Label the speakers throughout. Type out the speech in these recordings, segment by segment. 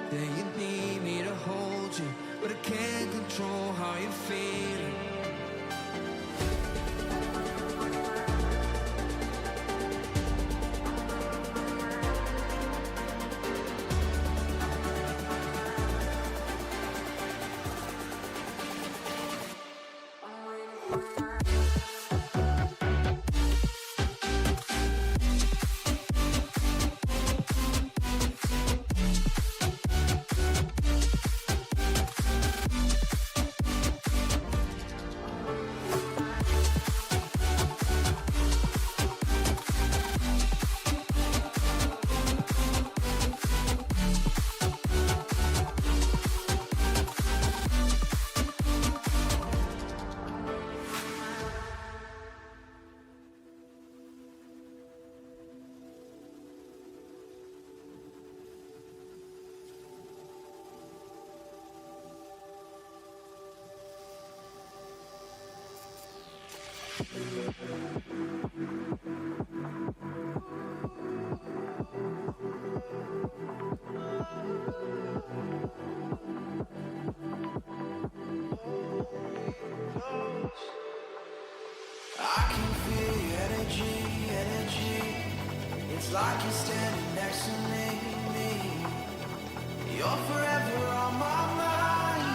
Speaker 1: Then you need me to hold you, but I can't control how you're feeling. I can feel your energy. It's like you're standing next to me. You're forever on my mind.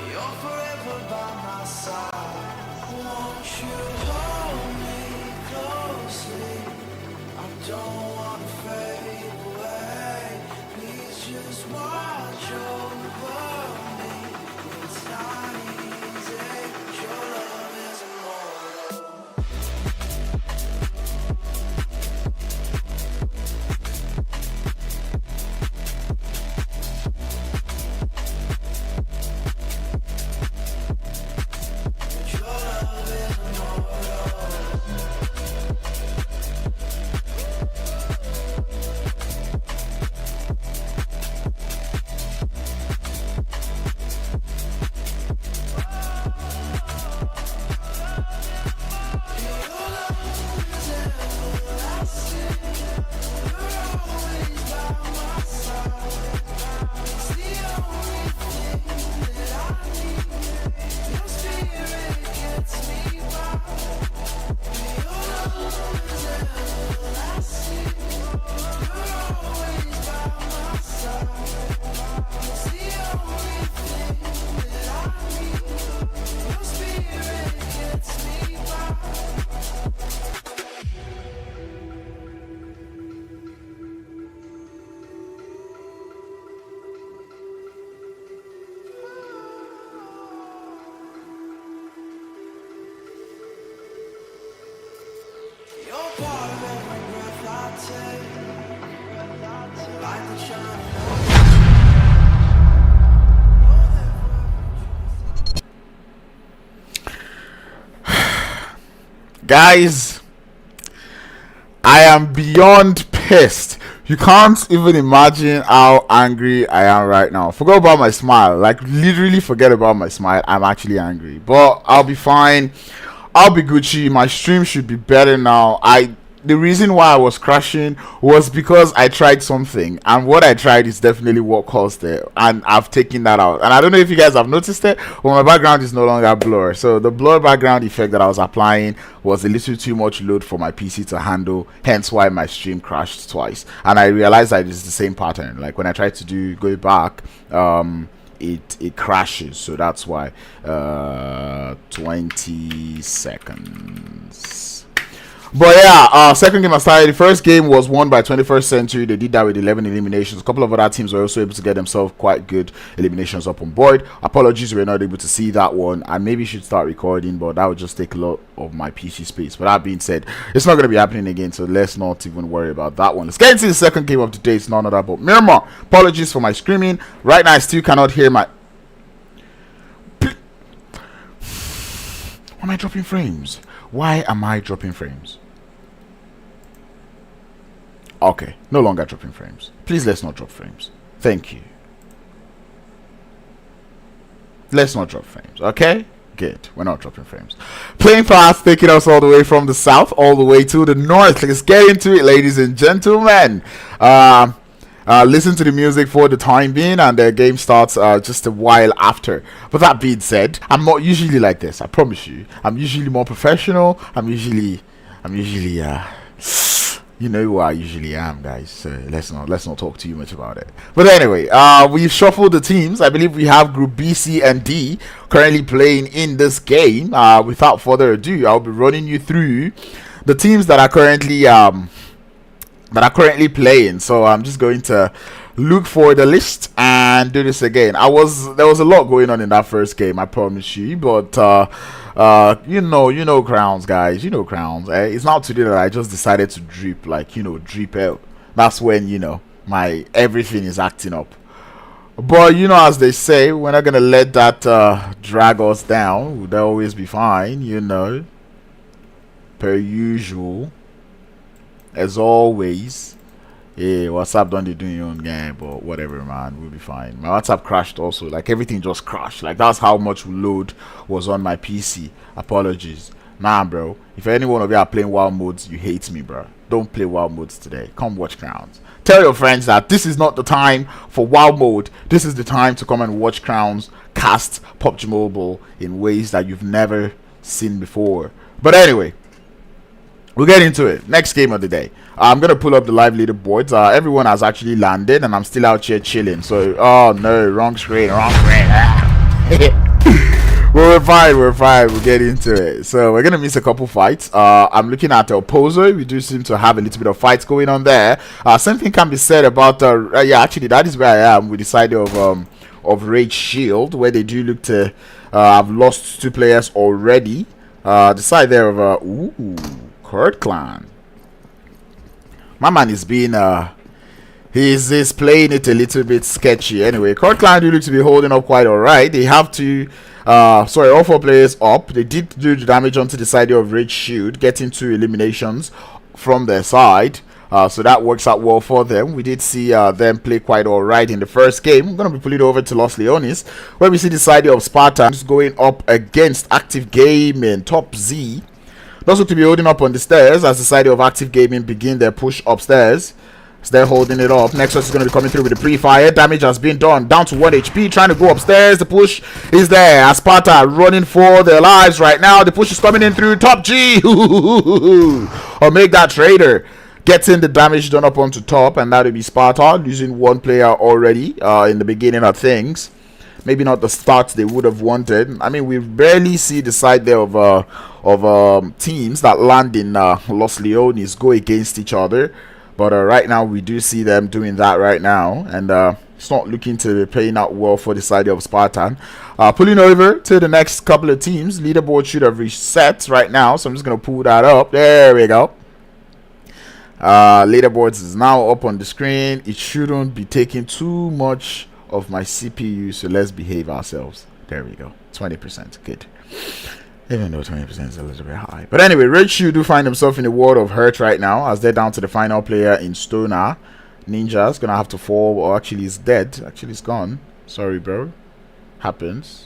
Speaker 1: You're forever by my side. Won't you hold me closely? I don't want to fade away. Please just watch over me. It's not easy. Your love is immortal.
Speaker 2: Guys, I am beyond pissed. You can't even imagine how angry I am right now. Forget about my smile. Like, literally forget about my smile. I'm actually angry. But I'll be fine. I'll be Gucci. My stream should be better now. The reason why I was crashing was because I tried something, and what I tried is definitely what caused it, and I've taken that out. And I don't know if you guys have noticed it, but my background is no longer blur. So the blur background effect that I was applying was a little too much load for my PC to handle, hence why my stream crashed twice. And I realized that it's the same pattern. Like when I try to go back, it crashes. So that's why 20 seconds. But yeah, second game I started. The first game was won by 21st Century. They did that with 11 eliminations. A couple of other teams were also able to get themselves quite good eliminations up on board. Apologies, we were not able to see that one. I maybe should start recording, but that would just take a lot of my PC space. But that being said, it's not going to be happening again, so let's not even worry about that one. Let's get into the second game of the day. It's none other but Myanmar. Apologies for my screaming. Right now, I still cannot hear my... Why am I dropping frames? Why am I dropping frames? Okay, no longer dropping frames. Please, let's not drop frames. Thank you. Let's not drop frames, okay? Good, we're not dropping frames. Playing fast, taking us all the way from the south all the way to the north. Let's get into it, ladies and gentlemen. listen to the music for the time being, and the game starts just a while after. But that being said, I'm not usually like this, I promise you. I'm usually more professional. I'm usually you know who I usually am, guys. So let's not talk too much about it. But anyway, we've shuffled the teams. I believe we have Group B, C, and D currently playing in this game. Without further ado, I'll be running you through the teams that are currently playing. So I'm just going to look for the list and do this again. There was a lot going on in that first game, I promise you. But you know crowns, guys. You know crowns. It's not today that I just decided to drip, like, drip out. That's when my everything is acting up. But as they say, we're not gonna let that drag us down. We'll always be fine, per usual. As always. Yeah, WhatsApp don't do your own game, but whatever, man, we'll be fine. My WhatsApp crashed also, like everything just crashed. Like that's how much load was on my PC. Apologies. Nah, bro. If any one of you are playing wild modes, you hate me, bro. Don't play wild modes today. Come watch Crowns. Tell your friends that this is not the time for wild mode. This is the time to come and watch Crowns cast PUBG Mobile in ways that you've never seen before. But anyway, we'll get into it. Next game of the day. I'm going to pull up the live leaderboards. Everyone has actually landed, and I'm still out here chilling. So, oh no, wrong screen. We're fine. We'll get into it. So, we're going to miss a couple fights. I'm looking at the opposer. We do seem to have a little bit of fights going on there. Same thing can be said about, yeah, actually, that is where I am with the side of Rage Shield, where they do look to have lost 2 players already. The side there of, Kurd Clan. My man is being he's playing it a little bit sketchy. Anyway, Kurd Clan do look to be holding up quite alright. They have to all 4 players up. They did do the damage onto the side of Rage Shield, getting 2 eliminations from their side. So that works out well for them. We did see them play quite alright in the first game. I'm gonna be pulling over to Los Leones, where we see the side of Sparta going up against Active Gaming, Top Z. Those look to be holding up on the stairs as the side of Active Gaming begin their push upstairs. So they're holding it up. Next one is going to be coming through with the pre-fire. Damage has been done. Down to 1 HP. Trying to go upstairs. The push is there. As Sparta running for their lives right now. The push is coming in through Top G. Or make that trader. Getting the damage done up onto top. And that will be Sparta losing 1 player already in the beginning of things. Maybe not the start they would have wanted. I mean, we rarely see the side there of teams that land in Los Leones go against each other. But right now, we do see them doing that right now. And it's not looking to be playing out well for the side of Spartan. Pulling over to the next couple of teams. Leaderboard should have reset right now. So I'm just going to pull that up. There we go. Leaderboards is now up on the screen. It shouldn't be taking too much of my CPU, so let's behave ourselves. There we go. 20%. Good. Even though 20% is a little bit high. But anyway, Red Shoe do find himself in a world of hurt right now, as they're down to the final player in Stoner. Ninja's gonna have to fall, or actually he's dead. Actually he's gone. Sorry, bro. Happens.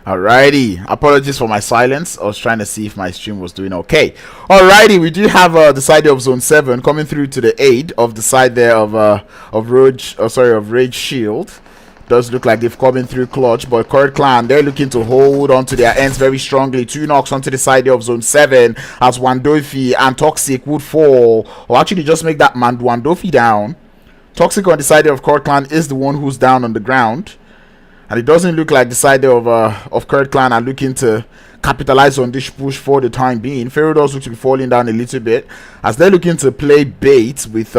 Speaker 2: Alrighty, apologies for my silence. I was trying to see if my stream was doing okay. Alrighty, we do have the side of Zone 7 coming through to the aid of the side there of Rage Shield. Does look like they've come in through clutch, but Kurd Clan, they're looking to hold on to their ends very strongly. 2 knocks onto the side of Zone 7 as Wandofi and Toxic would fall, or actually just make that man Wandofi down. Toxic on the side of Kurd Clan is the one who's down on the ground. And it doesn't look like the side of Kurd Clan are looking to capitalize on this push for the time being. Pharaoh does look to be falling down a little bit as they're looking to play bait with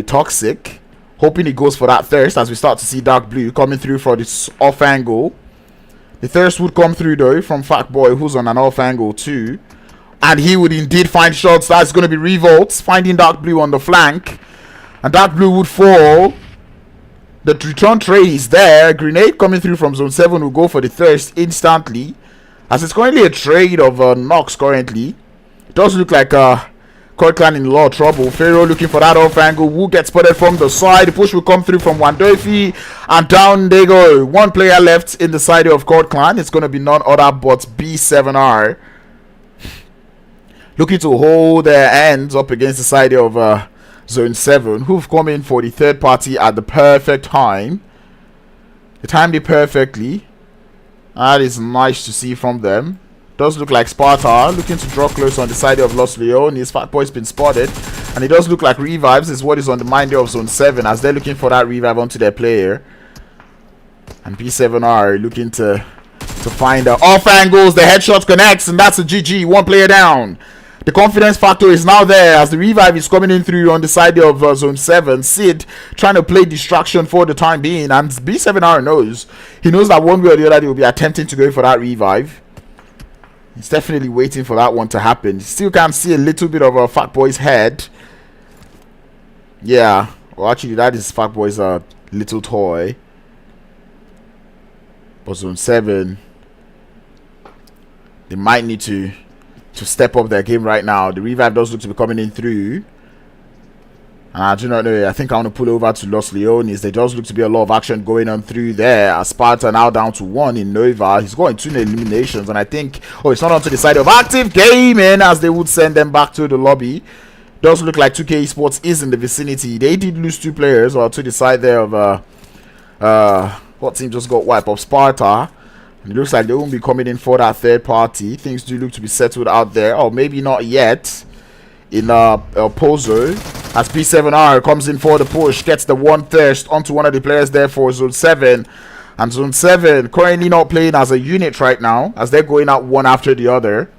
Speaker 2: Toxic. hoping he goes for that thirst as we start to see dark blue coming through for this off angle. The thirst would come through though from Fat Boy, who's on an off angle too. And he would indeed find shots. That's going to be Revolts finding dark blue on the flank. And dark blue would fall. The return trade is there. Grenade coming through from zone 7 will go for the thirst instantly. As it's currently a trade of knocks currently. It does look like Kurd Clan in a lot of trouble. Pharaoh looking for that off angle. Will get spotted from the side. The push will come through from Wandofi. And down they go. One player left in the side of Kurd Clan. It's going to be none other but B7R. Looking to hold their ends up against the side of Zone 7. Who've come in for the third party at the perfect time. They timed it perfectly. That is nice to see from them. Does look like Sparta looking to draw close on the side of Los Leones. Fat Boy's been spotted, and it does look like revives is what is on the mind of Zone 7 as they're looking for that revive onto their player. And B7R looking to find off angles. The headshot connects, and that's a GG. One player down. The confidence factor is now there as the revive is coming in through on the side of Zone 7. Sid trying to play distraction for the time being, and B7R knows. He knows that one way or the other they will be attempting to go for that revive. He's definitely waiting for that one to happen. Still can't see a little bit of a Fat Boy's head. Yeah. Well, actually, that is Fat Boy's little toy. But Zone 7, they might need to step up their game right now. The revive does look to be coming in through. And I do not know. I think I want to pull over to Los Leones. There does look to be a lot of action going on through there. As Sparta now down to 1 in Nova. He's going 2 eliminations. And I think, oh, it's not onto the side of Active Gaming as they would send them back to the lobby. Does look like 2K Esports is in the vicinity. They did lose 2 players, or to the side there of what team just got wiped of Sparta. And it looks like they won't be coming in for that third party. Things do look to be settled out there. Oh, maybe not yet. In El Pozo, as B7R comes in for the push, gets the one thirst onto one of the players there for Zone 7. And Zone 7 currently not playing as a unit right now, as they're going out one after the other.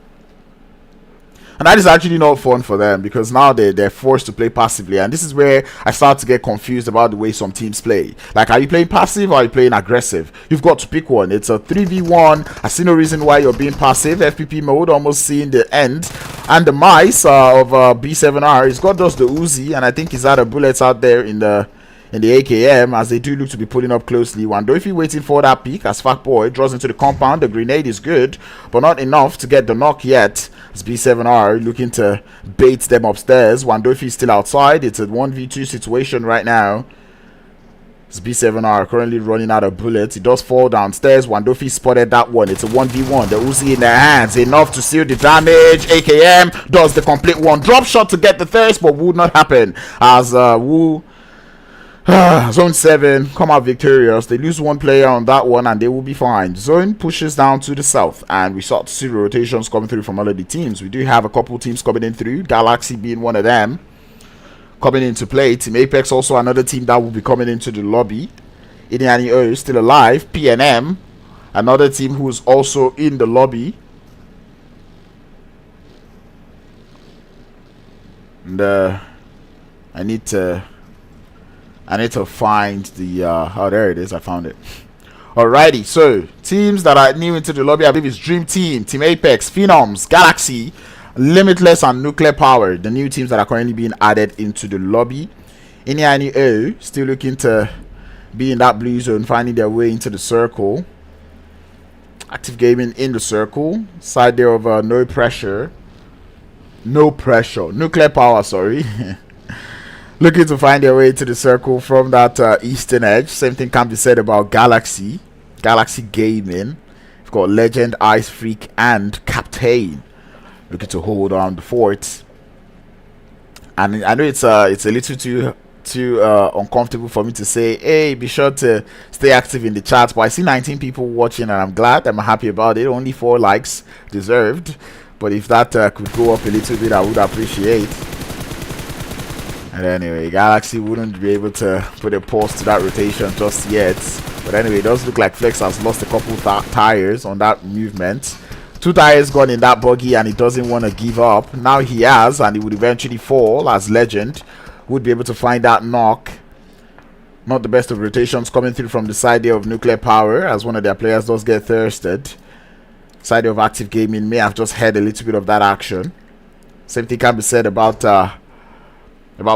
Speaker 2: And that is actually not fun for them, because now they're forced to play passively. And this is where I start to get confused about the way some teams play. Like, are you playing passive or are you playing aggressive? You've got to pick one. It's a 3v1. I see no reason why you're being passive. FPP mode, almost seeing the end. And the mice of B7R, he's got just the Uzi, and I think he's out of bullets out there in the AKM, as they do look to be pulling up closely. Wandofi waiting for that peek as Fat Boy draws into the compound. The grenade is good, but not enough to get the knock yet. As B7R looking to bait them upstairs. Wandofi is still outside. It's a 1v2 situation right now. As B7R currently running out of bullets. He does fall downstairs. Wandofi spotted that one. It's a 1v1. The Uzi in their hands. Enough to seal the damage. AKM does the complete one. Drop shot to get the thirst, but would not happen. As Zone 7 come out victorious. They lose one player on that one and they will be fine. Zone pushes down to the south, and we start to see rotations coming through from all of the teams. We do have a couple teams coming in through, Galaxy being one of them coming into play. Team Apex also another team that will be coming into the lobby. IENY ARY EH still alive. PNM, another team who is also in the lobby. And I need to find the oh, there it is. I found it. Alrighty, so teams that are new into the lobby, I believe it's Dream Team, Team Apex, Phenoms, Galaxy, Limitless, and Nuclear Power. The new teams that are currently being added into the lobby. IENY ARY EH still looking to be in that blue zone, finding their way into the circle. Active Gaming in the circle. Side there of no pressure. Nuclear Power, sorry. Looking to find their way to the circle from that eastern edge. Same thing can be said about Galaxy Gaming. We've got Legend, Ice Freak, and Captain looking to hold on the fort. And I know it's a little too uncomfortable for me to say, hey, be sure to stay active in the chat. But I see 19 people watching, and I'm glad. I'm happy about it. Only 4 likes deserved. But if that could go up a little bit, I would appreciate. And anyway, Galaxy wouldn't be able to put a pause to that rotation just yet. But anyway, it does look like Flex has lost a couple tires on that movement. 2 tires gone in that buggy, and he doesn't want to give up. Now he has, and he would eventually fall as Legend would be able to find that knock. Not the best of rotations coming through from the side there of Nuclear Power, as one of their players does get thirsted. Side of Active Gaming may have just had a little bit of that action. Same thing can be said about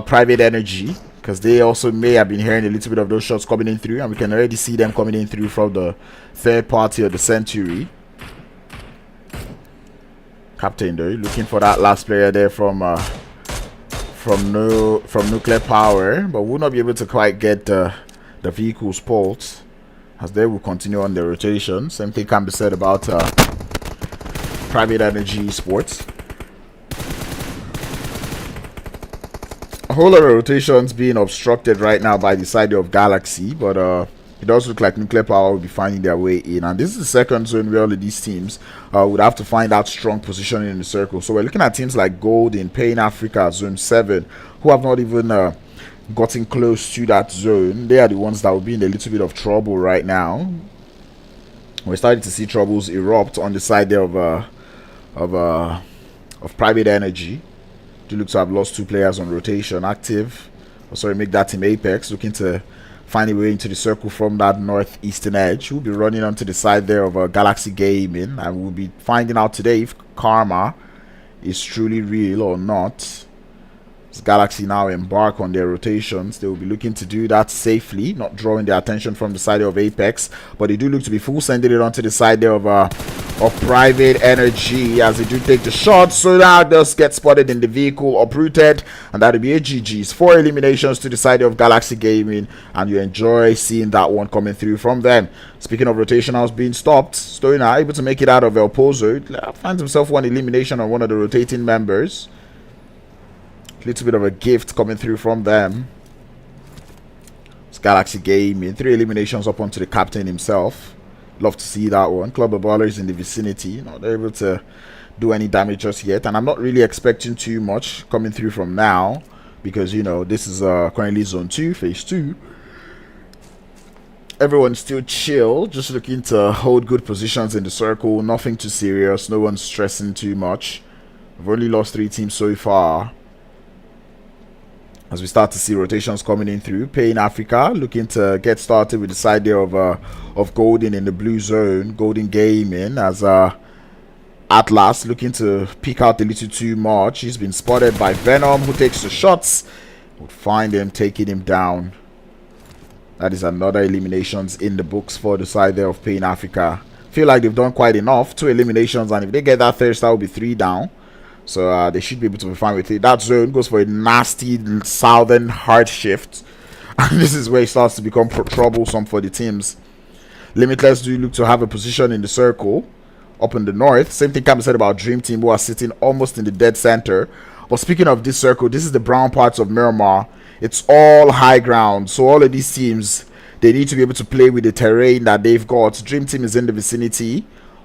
Speaker 2: Private Energy, because they also may have been hearing a little bit of those shots coming in through, and we can already see them coming in through from the third party of the Century. Captain though, looking for that last player there from Nuclear Power, but will not be able to quite get the vehicle's pulse, as they will continue on their rotation. Same thing can be said about Private Energy Sports. A whole lot of rotations being obstructed right now by the side of Galaxy, but it does look like Nuclear Power will be finding their way in, and this is the second zone where all of these teams would have to find that strong position in the circle. So we're looking at teams like Gold in Pain Africa, Zone 7, who have not even gotten close to that zone. They are the ones that will be in a little bit of trouble right now. We're starting to see troubles erupt on the side there of Private Energy. Do look to have lost 2 players on rotation. Active, make that team Apex, looking to find a way into the circle from that northeastern edge. We'll be running onto the side there of Galaxy Gaming, and we'll be finding out today if Karma is truly real or not. As Galaxy now embark on their rotations, they will be looking to do that safely, not drawing their attention from the side of Apex, but they do look to be full sending it onto the side there of Private Energy, as they do take the shot. So now they'll get spotted in the vehicle, uprooted, and that'll be a GG's. 4 eliminations to the side of Galaxy Gaming, and you enjoy seeing that one coming through from them. Speaking of rotation house being stopped, Stoner able to make it out of El Pozo. Finds himself 1 elimination on one of the rotating members. Little bit of a gift coming through from them. It's Galaxy Gaming, 3 eliminations up onto the captain himself. Love to see that one. Club of Ballers in the vicinity, not able to do any damage just yet, and I'm not really expecting too much coming through from now, because you know this is currently zone 2, phase 2. Everyone's still chill, just looking to hold good positions in the circle. Nothing too serious, no one's stressing too much. We've only lost 3 teams so far, as we start to see rotations coming in through. Pain Africa looking to get started with the side there of Golden in the blue zone. Golden Gaming, as Atlas looking to peek out a little too much. He's been spotted by Venom, who takes the shots. Would find him, taking him down. That is another eliminations in the books for the side there of Pain Africa. Feel like they've done quite enough. 2 eliminations, and if they get that third, that will be 3 down. So they should be able to be fine with it. That zone goes for a nasty southern hard shift, and this is where it starts to become troublesome for the teams. Limitless do look to have a position in the circle up in the north. Same thing can be said about Dream Team, who are sitting almost in the dead center. But speaking of this circle, this is the brown parts of Miramar. It's all high ground, so all of these teams, they need to be able to play with the terrain that they've got. Dream Team is in the vicinity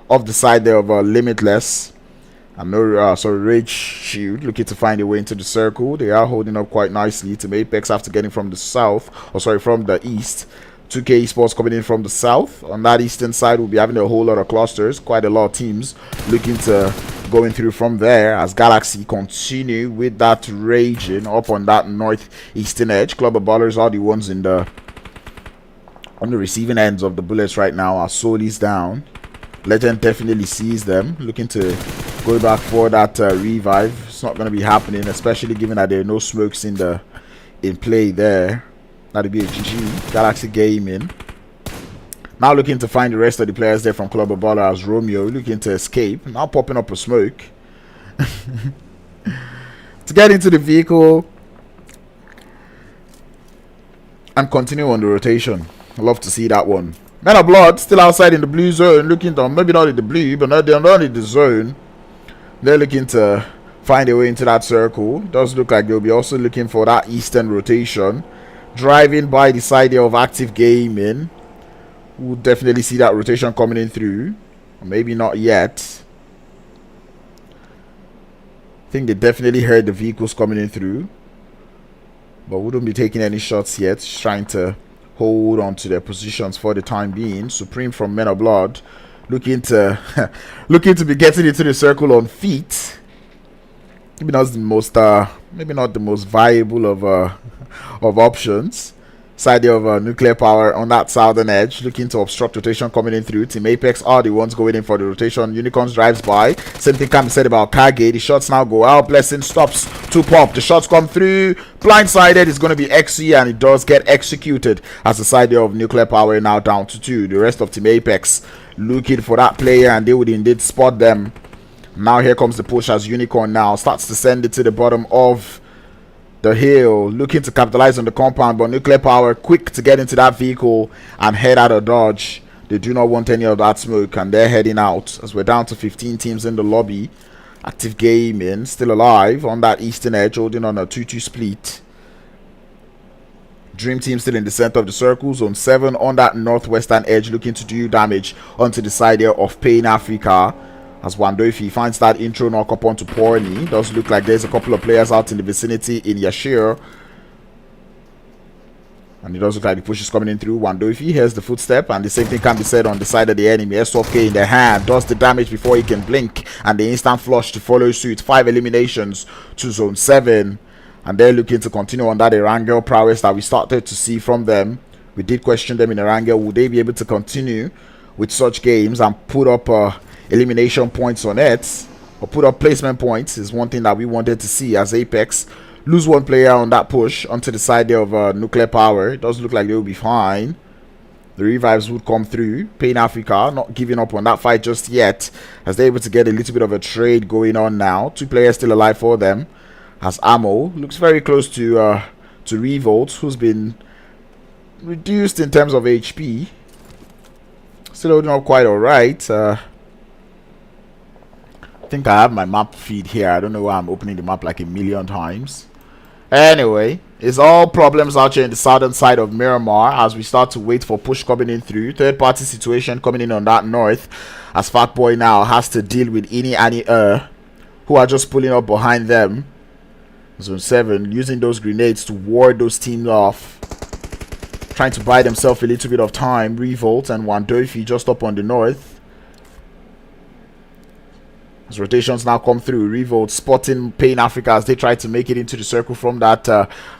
Speaker 2: of the side there of Limitless. And no, Rage Shield looking to find a way into the circle. They are holding up quite nicely to Apex after getting from the south, from the east. 2K Esports coming in from the south. On that eastern side, we'll be having a whole lot of clusters. Quite a lot of teams looking to going through from there, as Galaxy continue with that raging up on that northeastern edge. Club of Ballers are the ones on the receiving ends of the bullets right now. As Soli's down. Legend definitely sees them, looking to go back for that revive. It's not going to be happening, especially given that there are no smokes in play there. That'll be a GG. Galaxy Gaming now looking to find the rest of the players there from Club of Baller, as Romeo looking to escape. Now popping up a smoke to get into the vehicle and continue on the rotation. I love to see that one. Men of Blood still outside in the blue zone, looking to, maybe not in the blue, but they're not in the zone. They're looking to find a way into that circle. Does look like they'll be also looking for that eastern rotation. Driving by the side there of Active Gaming. We'll definitely see that rotation coming in through. Or maybe not yet. I think they definitely heard the vehicles coming in through, but wouldn't be taking any shots yet. Just trying to hold on to their positions for the time being. Supreme from Men of Blood looking to be getting into the circle on feet. Maybe not the most viable of options. Side of Nuclear Power on that southern edge, looking to obstruct rotation coming in through. Team Apex are the ones going in for the rotation. Unicorns drives by. Same thing can be said about Kage. The shots now go out. Blessing stops to pop. The shots come through. Blindsided is going to be XE, and it does get executed as the side of Nuclear Power now down to 2. The rest of Team Apex looking for that player, and they would indeed spot them. Now here comes the push as Unicorn now starts to send it to the bottom of the hill, looking to capitalize on the compound, but Nuclear Power quick to get into that vehicle and head out of dodge. They do not want any of that smoke, and they're heading out as we're down to 15 teams in the lobby. Active Gaming still alive on that eastern edge, holding on a 2-2 split. Dream Team still in the center of the circle. Zone 7 on that northwestern edge, looking to do damage onto the side here of Pain Africa. As Wandoifi finds that intro knock up onto Porny. Does look like there's a couple of players out in the vicinity in Yashir. And it does look like the push is coming in through Wandoifi. Here's the footstep, and the same thing can be said on the side of the enemy. S12K in the hand does the damage before he can blink, and the instant flush to follow suit. 5 eliminations to Zone 7. And they're looking to continue on that Erangel prowess that we started to see from them. We did question them in Erangel. Would they be able to continue with such games and put up elimination points on it, or put up placement points? Is one thing that we wanted to see as Apex lose one player on that push onto the side there of Nuclear Power. It does look like they will be fine. The revives would come through. Pain Africa not giving up on that fight just yet, as they're able to get a little bit of a trade going on now. 2 players still alive for them, as Ammo looks very close to Revolt, who's been reduced in terms of HP. Still holding up quite alright. I think I have my map feed here. I don't know why I'm opening the map like a million times. Anyway, it's all problems out here in the southern side of Miramar as we start to wait for push coming in through. Third party situation coming in on that north, as Fatboy now has to deal with IENY ARY EH, who are just pulling up behind them. Zone 7 using those grenades to ward those teams off, trying to buy themselves a little bit of time. Revolt and Wandoifi just up on the north. As rotations now come through, Revolt spotting Pain Africa as they try to make it into the circle from that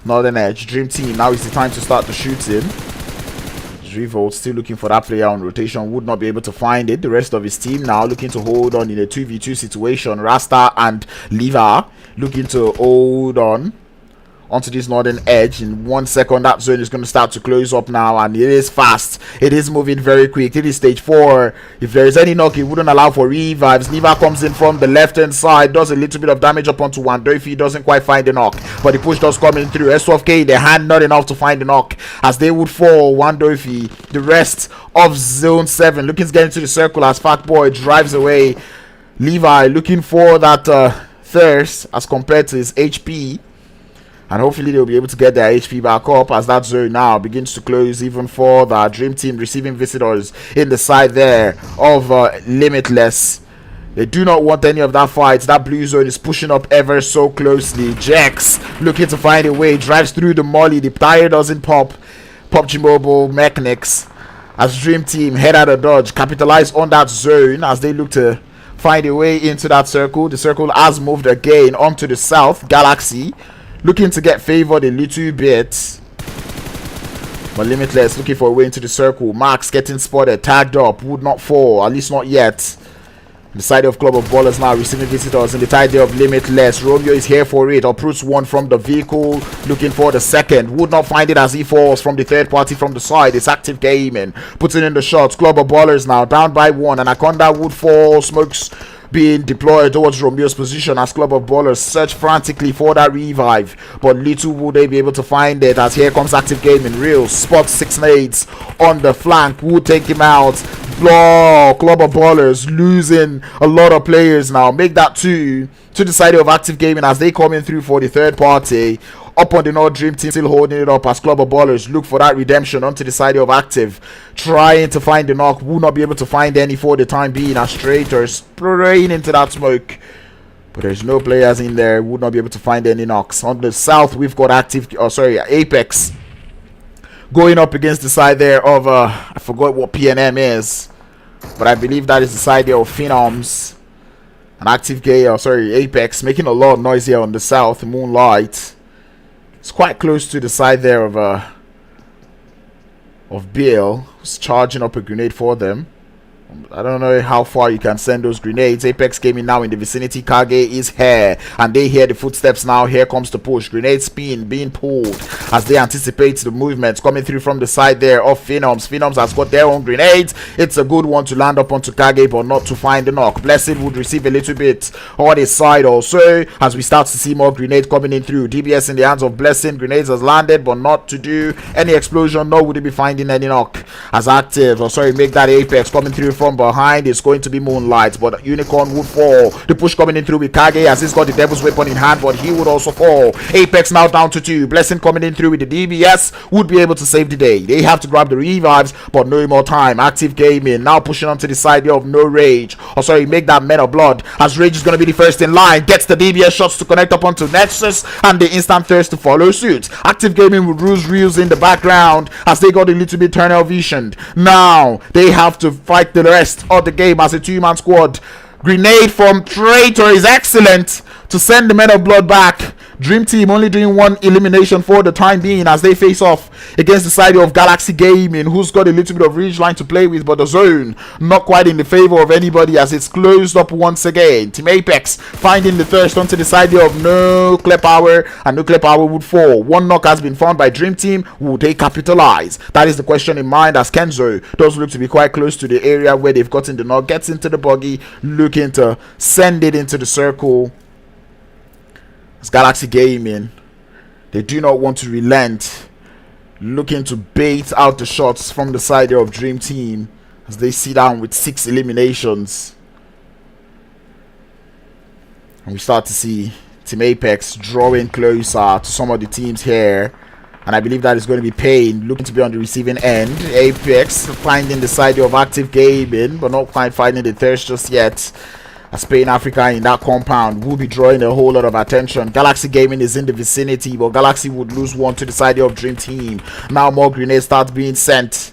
Speaker 2: northern edge. Dream Team, now is the time to start the shooting. Revolt still looking for that player on rotation, would not be able to find it. The rest of his team now looking to hold on in a 2v2 situation. Rasta and Liva looking to hold on onto this northern edge. In 1 second that zone is going to start to close up now, and it is fast, it is moving very quick. It is stage 4. If there is any knock, it wouldn't allow for revives. Neva comes in from the left hand side, does a little bit of damage up onto Wandoifi, doesn't quite find the knock, but the push does come in through. S12K in the hand, not enough to find the knock as they would fall. Wandoifi, the rest of Zone 7 looking to get into the circle as Fatboy drives away. Levi looking for that thirst as compared to his HP, and hopefully they'll be able to get their HP back up as that zone now begins to close even further. Dream Team receiving visitors in the side there of Limitless. They do not want any of that fight. That blue zone is pushing up ever so closely. Jex looking to find a way, drives through the molly. The tire doesn't pop. PUBG Mobile Mechanics as Dream Team head out of dodge, capitalize on that zone as they look to find a way into that circle. The circle has moved again onto the south. Galaxy looking to get favored a little bit, but Limitless looking for a way into the circle. Max getting spotted, tagged up, would not fall, at least not yet. The side of Club of Ballers now receiving visitors in the tide of Limitless. Romeo is here for it, uproots one from the vehicle, looking for the second, would not find it as he falls from the third party from the side. It's Active Gaming putting in the shots. Club of Ballers now down by 1. Anaconda would fall, smokes being deployed towards Romeo's position as Club of Ballers search frantically for that revive, but little would they be able to find it as here comes Active Gaming. Real spots 6 nades on the flank, would take him out. Blah, Club of Ballers losing a lot of players now, make that 2 to the side of Active Gaming as they come in through for the third party. Up on the North, Dream Team still holding it up as Club of Ballers look for that redemption onto the side of Active, trying to find the knock, will not be able to find any for the time being as Traitors spraying into that smoke, but there's no players in there, would not be able to find any knocks. On the south we've got Apex going up against the side there of I forgot what PNM is, but I believe that is the side there of Phenoms. And Apex making a lot of noise here on the south. Moonlight, it's quite close to the side there of of Bill, who's charging up a grenade for them. I don't know how far you can send those grenades. Apex Gaming now in the vicinity. Kage is here, and they hear the footsteps now. Here comes the push. Grenade spin being pulled as they anticipate the movements coming through from the side there of Phenoms. Phenoms has got their own grenades. It's a good one to land up onto Kage, but not to find the knock. Blessed would receive a little bit on his side also as we start to see more grenades coming in through. DBS in the hands of Blessing. Grenades has landed, but not to do any explosion, nor would he be finding any knock. As active, or sorry, make that Apex coming through from behind is going to be Moonlight, but Unicorn would fall. The push coming in through with Kage as he's got the Devil's Weapon in hand, but he would also fall. Apex now down to 2. Blessing coming in through with the DBS would be able to save the day. They have to grab the revives, but no more time. Active Gaming now pushing onto the side of No Rage, or sorry, make that Men of Blood, as Rage is going to be the first in line. Gets the DBS shots to connect up onto Nexus, and the instant thirst to follow suit. Active Gaming with Reels in the background as they got a little bit tunnel visioned. Now they have to fight the rest of the game as a 2-man squad. Grenade from Traitor is excellent to send the Men of Blood back. Dream Team only doing 1 elimination for the time being as they face off against the side of Galaxy Gaming, who's got a little bit of ridge line to play with, but the zone not quite in the favor of anybody as it's closed up once again. Team Apex finding the thirst onto the side of Nuclear Power, and Nuclear Power would fall. 1 knock has been found by Dream Team. Would they capitalize? That is the question in mind, as Kenzo does look to be quite close to the area where they've gotten the knock. Gets into the buggy, looking to send it into the circle. It's Galaxy Gaming. They do not want to relent, looking to bait out the shots from the side of Dream Team as they sit down with 6 eliminations. And we start to see Team Apex drawing closer to some of the teams here, and I believe that is going to be Pain looking to be on the receiving end. Apex finding the side of Active Gaming, but not quite finding the thirst just yet, as Spain Africa in that compound will be drawing a whole lot of attention. Galaxy Gaming is in the vicinity, but Galaxy would lose 1 to the side of Dream Team. Now more grenades start being sent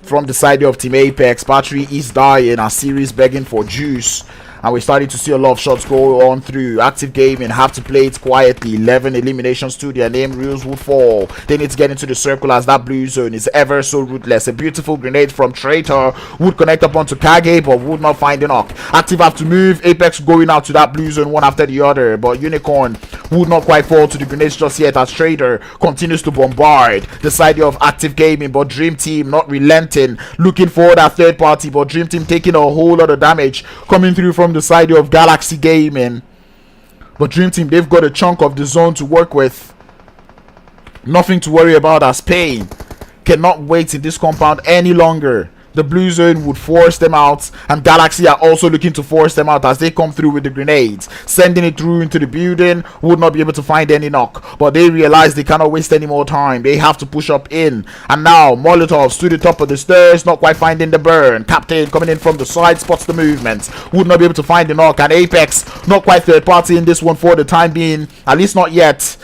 Speaker 2: from the side of Team Apex. Battery is dying as Series begging for juice, and we're starting to see a lot of shots go on through. Active Gaming have to play it quietly. 11 eliminations to their name. Reels will fall. They need to get into the circle as that blue zone is ever so ruthless. A beautiful grenade from Traitor would connect up onto Kage, but would not find the knock. Active have to move. Apex going out to that blue zone one after the other, but Unicorn would not quite fall to the grenades just yet as Traitor continues to bombard the side of Active Gaming, but Dream Team not relenting, looking for that third party, but Dream Team taking a whole lot of damage coming through from the side of Galaxy Gaming. But Dream Team, they've got a chunk of the zone to work with. Nothing to worry about, as Pain cannot wait in this compound any longer. The blue zone would force them out, and Galaxy are also looking to force them out as they come through with the grenades, sending it through into the building. Would not be able to find any knock, but they realize they cannot waste any more time. They have to push up in, and now Molotovs to the top of the stairs, not quite finding the burn. Captain coming in from the side spots the movement, would not be able to find the knock, and Apex not quite third party in this one for the time being, at least not yet.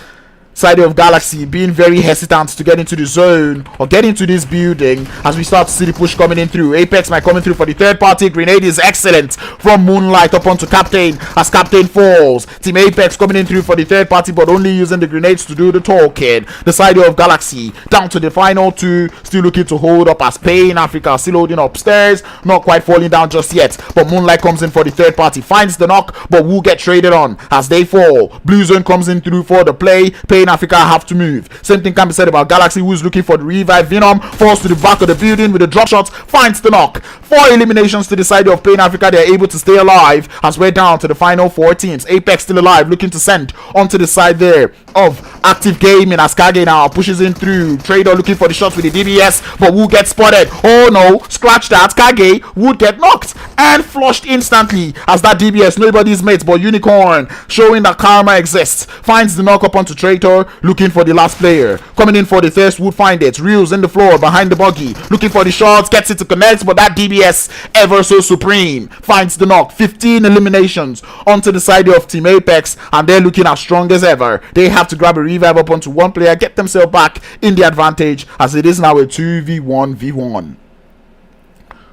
Speaker 2: Side of Galaxy being very hesitant to get into the zone or get into this building as we start to see the push coming in through. Apex might coming through for the third party. Grenade is excellent from Moonlight up onto Captain as Captain falls. Team Apex coming in through for the third party, but only using the grenades to do the talking. The side of Galaxy down to the final 2, still looking to hold up as Pain Africa still holding upstairs, not quite falling down just yet, but Moonlight comes in for the third party, finds the knock, but will get traded on as they fall. Blue zone comes in through for the play. Pain Africa have to move. Same thing can be said about Galaxy, who is looking for the revive. Venom falls to the back of the building with a drop shot, finds the knock. 4 eliminations to the side of Pain Africa. They're able to stay alive as we're down to the final 4 teams. Apex still alive, looking to send onto the side there of Active Gaming as Kage now pushes in through. Trader looking for the shots with the DBS, but will get spotted. Oh no, scratch that. Kage would get knocked and flushed instantly as that DBS, nobody's mate but Unicorn, showing that karma exists, finds the knock up onto Traitor, looking for the last player. Coming in for the thirst would find it. Reels in the floor behind the buggy, looking for the shots, gets it to connect, but that DBS ever so supreme finds the knock. 15 eliminations onto the side of Team Apex, and they're looking as strong as ever. They have to grab a revive up onto one player, get themselves back in the advantage as it is now a 2v1v1.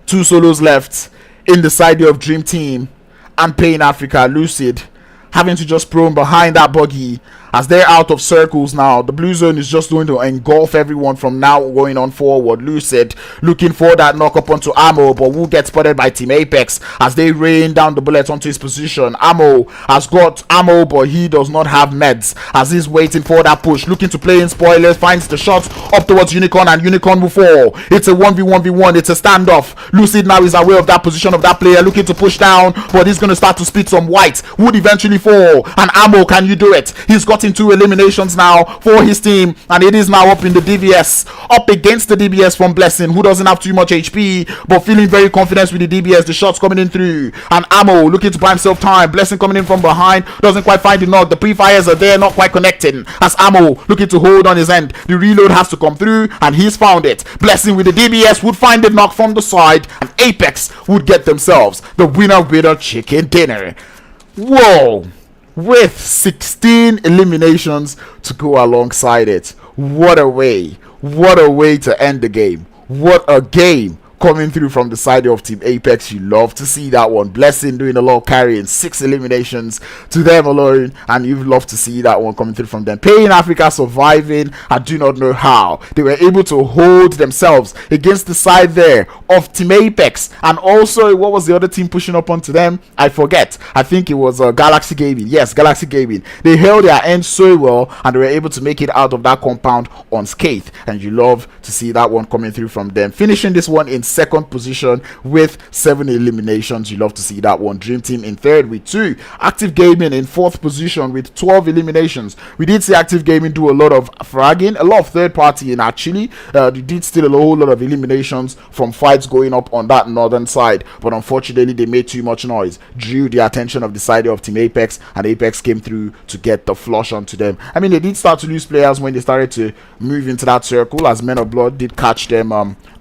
Speaker 2: 2 solos left in the side of Dream Team and Pain Africa. Lucid having to just prone behind that buggy as they're out of circles now. The blue zone is just going to engulf everyone from now going on forward. Lucid looking for that knock up onto Ammo, but will get spotted by Team Apex as they rain down the bullets onto his position. Ammo has got ammo, but he does not have meds as he's waiting for that push, looking to play in spoilers, finds the shot up towards Unicorn, and Unicorn will fall. It's a 1v1v1, it's a standoff. Lucid now is aware of that position of that player, looking to push down, but he's going to start to spit some white. Would eventually fall, and Ammo, can you do it? He's gotten 2 eliminations now for his team, and it is now up in the DBS, up against the DBS from Blessing, who doesn't have too much HP, but feeling very confident with the DBS. The shots coming in through, and Ammo looking to buy himself time. Blessing coming in from behind, doesn't quite find the knock. The pre-fires are there, not quite connecting, as Ammo looking to hold on his end. The reload has to come through, and he's found it. Blessing with the DBS would find the knock from the side, and Apex would get themselves the winner chicken dinner. Whoa, with 16 eliminations to go alongside it. What a way to end the game. What a game coming through from the side of Team Apex. You love to see that one. Blessing doing a lot of carrying, 6 eliminations to them alone, and you love to see that one coming through from them. Paying Africa surviving, I do not know how they were able to hold themselves against the side there of Team Apex. And also, what was the other team pushing up onto them? I forget. I think it was Galaxy Gaming. Yes, Galaxy Gaming. They held their end so well, and they were able to make it out of that compound unscathed, and you love to see that one coming through from them. Finishing this one in second position with 7 eliminations. You love to see that one. Dream Team in third with 2. Active Gaming in fourth position with 12 eliminations. We did see Active Gaming do a lot of fragging, a lot of third party in actually. They did still a whole lot of eliminations from fights going up on that northern side, but unfortunately they made too much noise, drew the attention of the side of Team Apex, and Apex came through to get the flush onto them. I mean, they did start to lose players when they started to move into that circle, as Men of Blood did catch them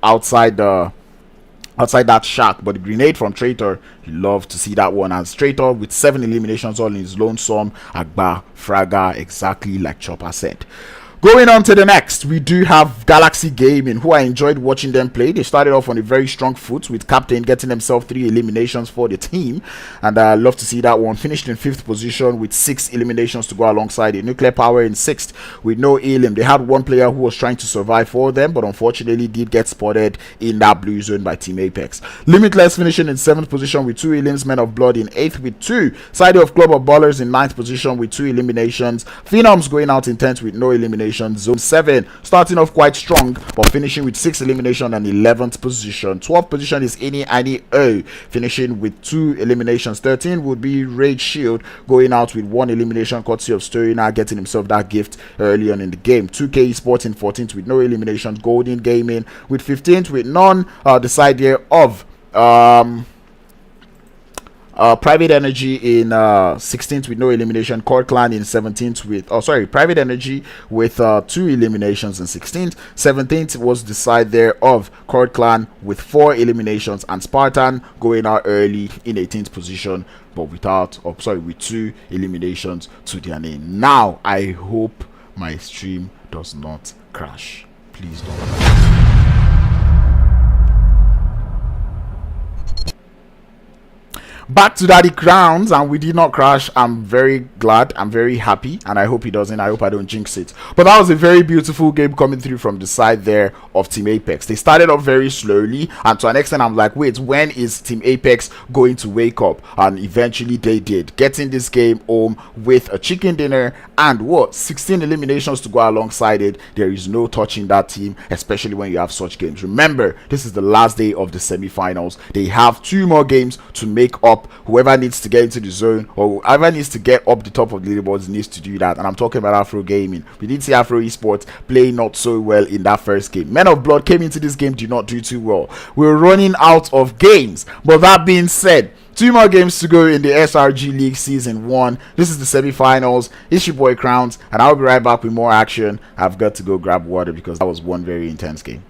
Speaker 2: outside that shack, but the grenade from Traitor, you love to see that one, as Traitor with 7 eliminations all in his lonesome Agba Fraga, exactly like Chopper said. Going on to the next, we do have Galaxy Gaming, who I enjoyed watching them play. They started off on a very strong foot with Captain getting himself 3 eliminations for the team, and I love to see that one. Finished in 5th position with 6 eliminations to go alongside it. Nuclear Power in 6th with no elim. They had one player who was trying to survive for them, but unfortunately did get spotted in that blue zone by Team Apex. Limitless finishing in 7th position with 2 elims. Men of Blood in 8th with 2. Side of Club of Ballers in 9th position with 2 eliminations. Phenoms going out in 10th with no eliminations. Zone 7 starting off quite strong, but finishing with 6 eliminations and 11th position. 12th position is IENY ARY EH, finishing with 2 eliminations. 13 would be Rage Shield, going out with 1 elimination courtesy of Story, now getting himself that gift early on in the game. 2K Esports in 14th with no eliminations. Golden Gaming with 15th with none. The side here of Private Energy in 16th with no elimination. Kurd Clan in 17th with Private Energy with 2 eliminations in 16th. 17th was the side there of Kurd Clan with 4 eliminations, and Spartan going out early in 18th position, but with 2 eliminations to their name. Now I hope my stream does not crash. Please don't. Back to Daddy Crowns, and we did not crash. I'm very glad, I'm very happy, and I hope he doesn't. I hope I don't jinx it. But that was a very beautiful game coming through from the side there of Team Apex. They started off very slowly, and to an extent I'm like, wait, when is Team Apex going to wake up? And eventually they did, getting this game home with a chicken dinner and 16 eliminations to go alongside it. There is no touching that team, especially when you have such games. Remember, this is the last day of the semi-finals. They have 2 more games to make up. Whoever needs to get into the zone, or whoever needs to get up the top of the leaderboards, needs to do that. And I'm talking about Afro Gaming. We did see Afro Esports play not so well in that first game. Men of Blood came into this game, did not do too well. We're running out of games. But that being said, 2 more games to go in the SRG League Season 1. This is the semi-finals. It's your boy Crowns, and I'll be right back with more action. I've got to go grab water because that was one very intense game.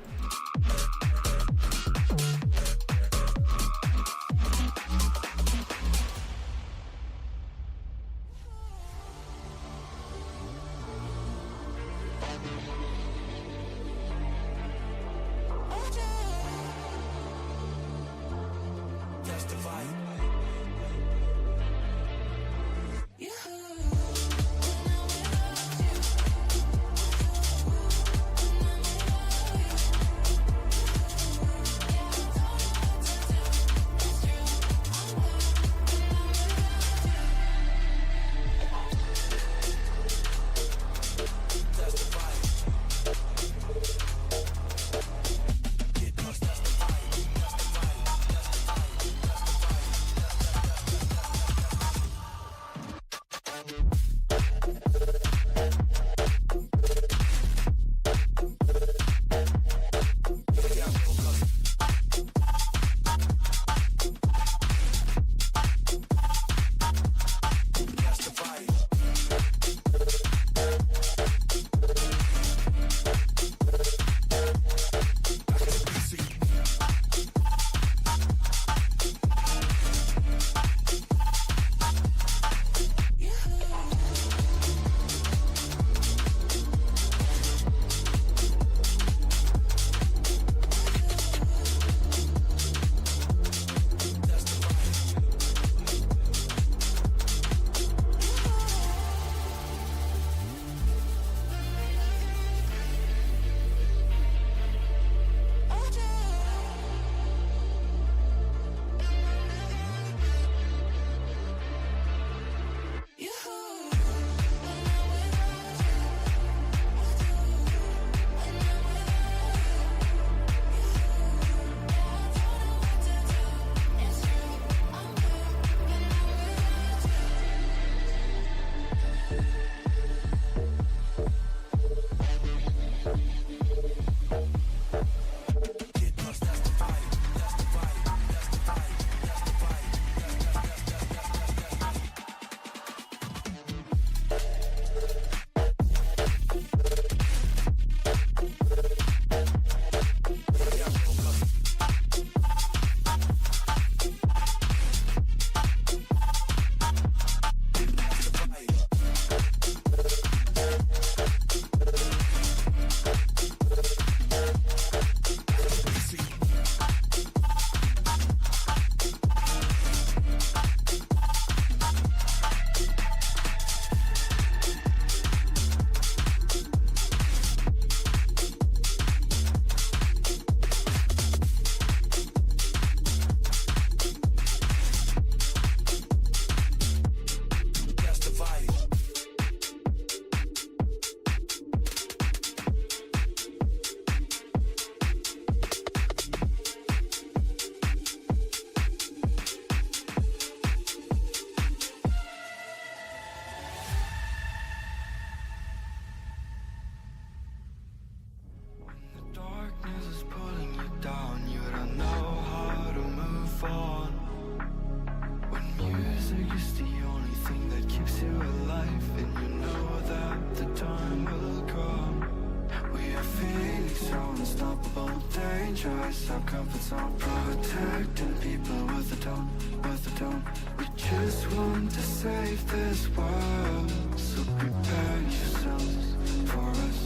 Speaker 1: comfort zone, protecting people with a tone, with a tone. We just want to save this world, so prepare yourselves for us.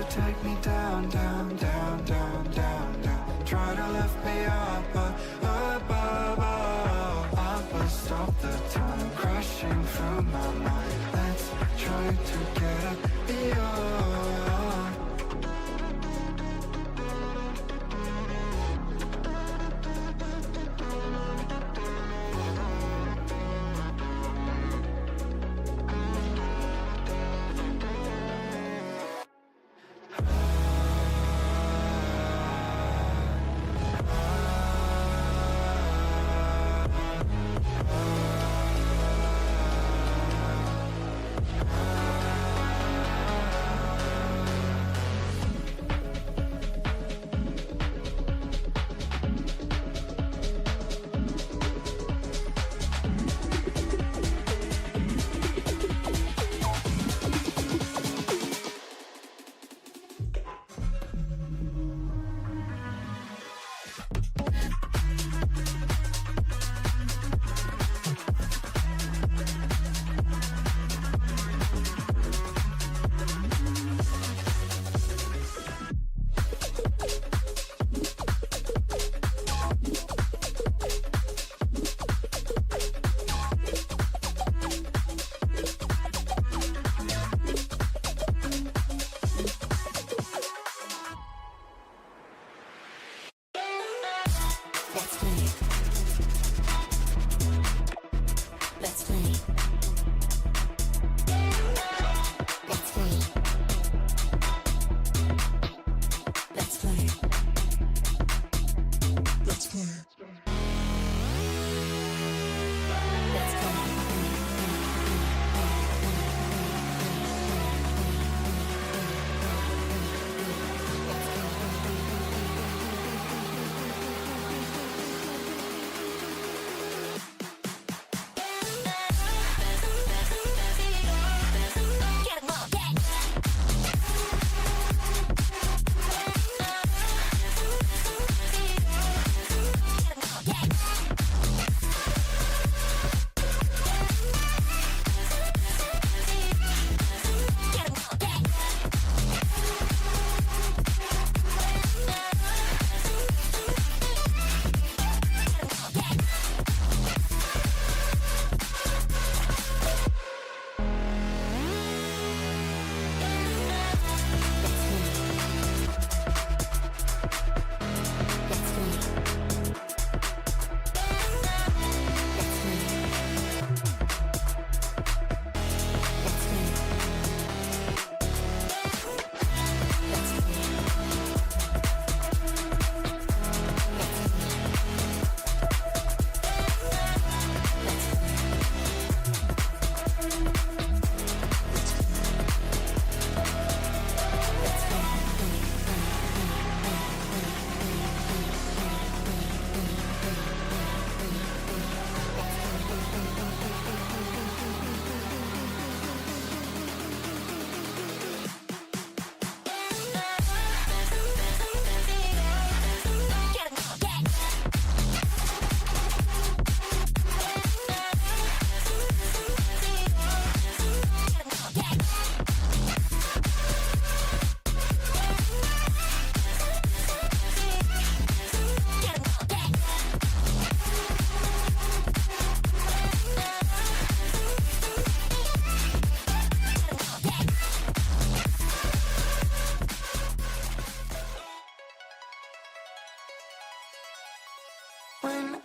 Speaker 1: Take me down, down, down, down, down, down. Try to lift me up, but above. I will stop the time crashing through my mind. Let's try to get up beyond.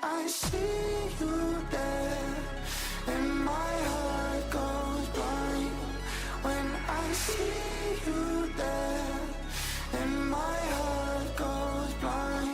Speaker 1: I see you there, and my heart goes blind. When I see you there, and my heart goes blind.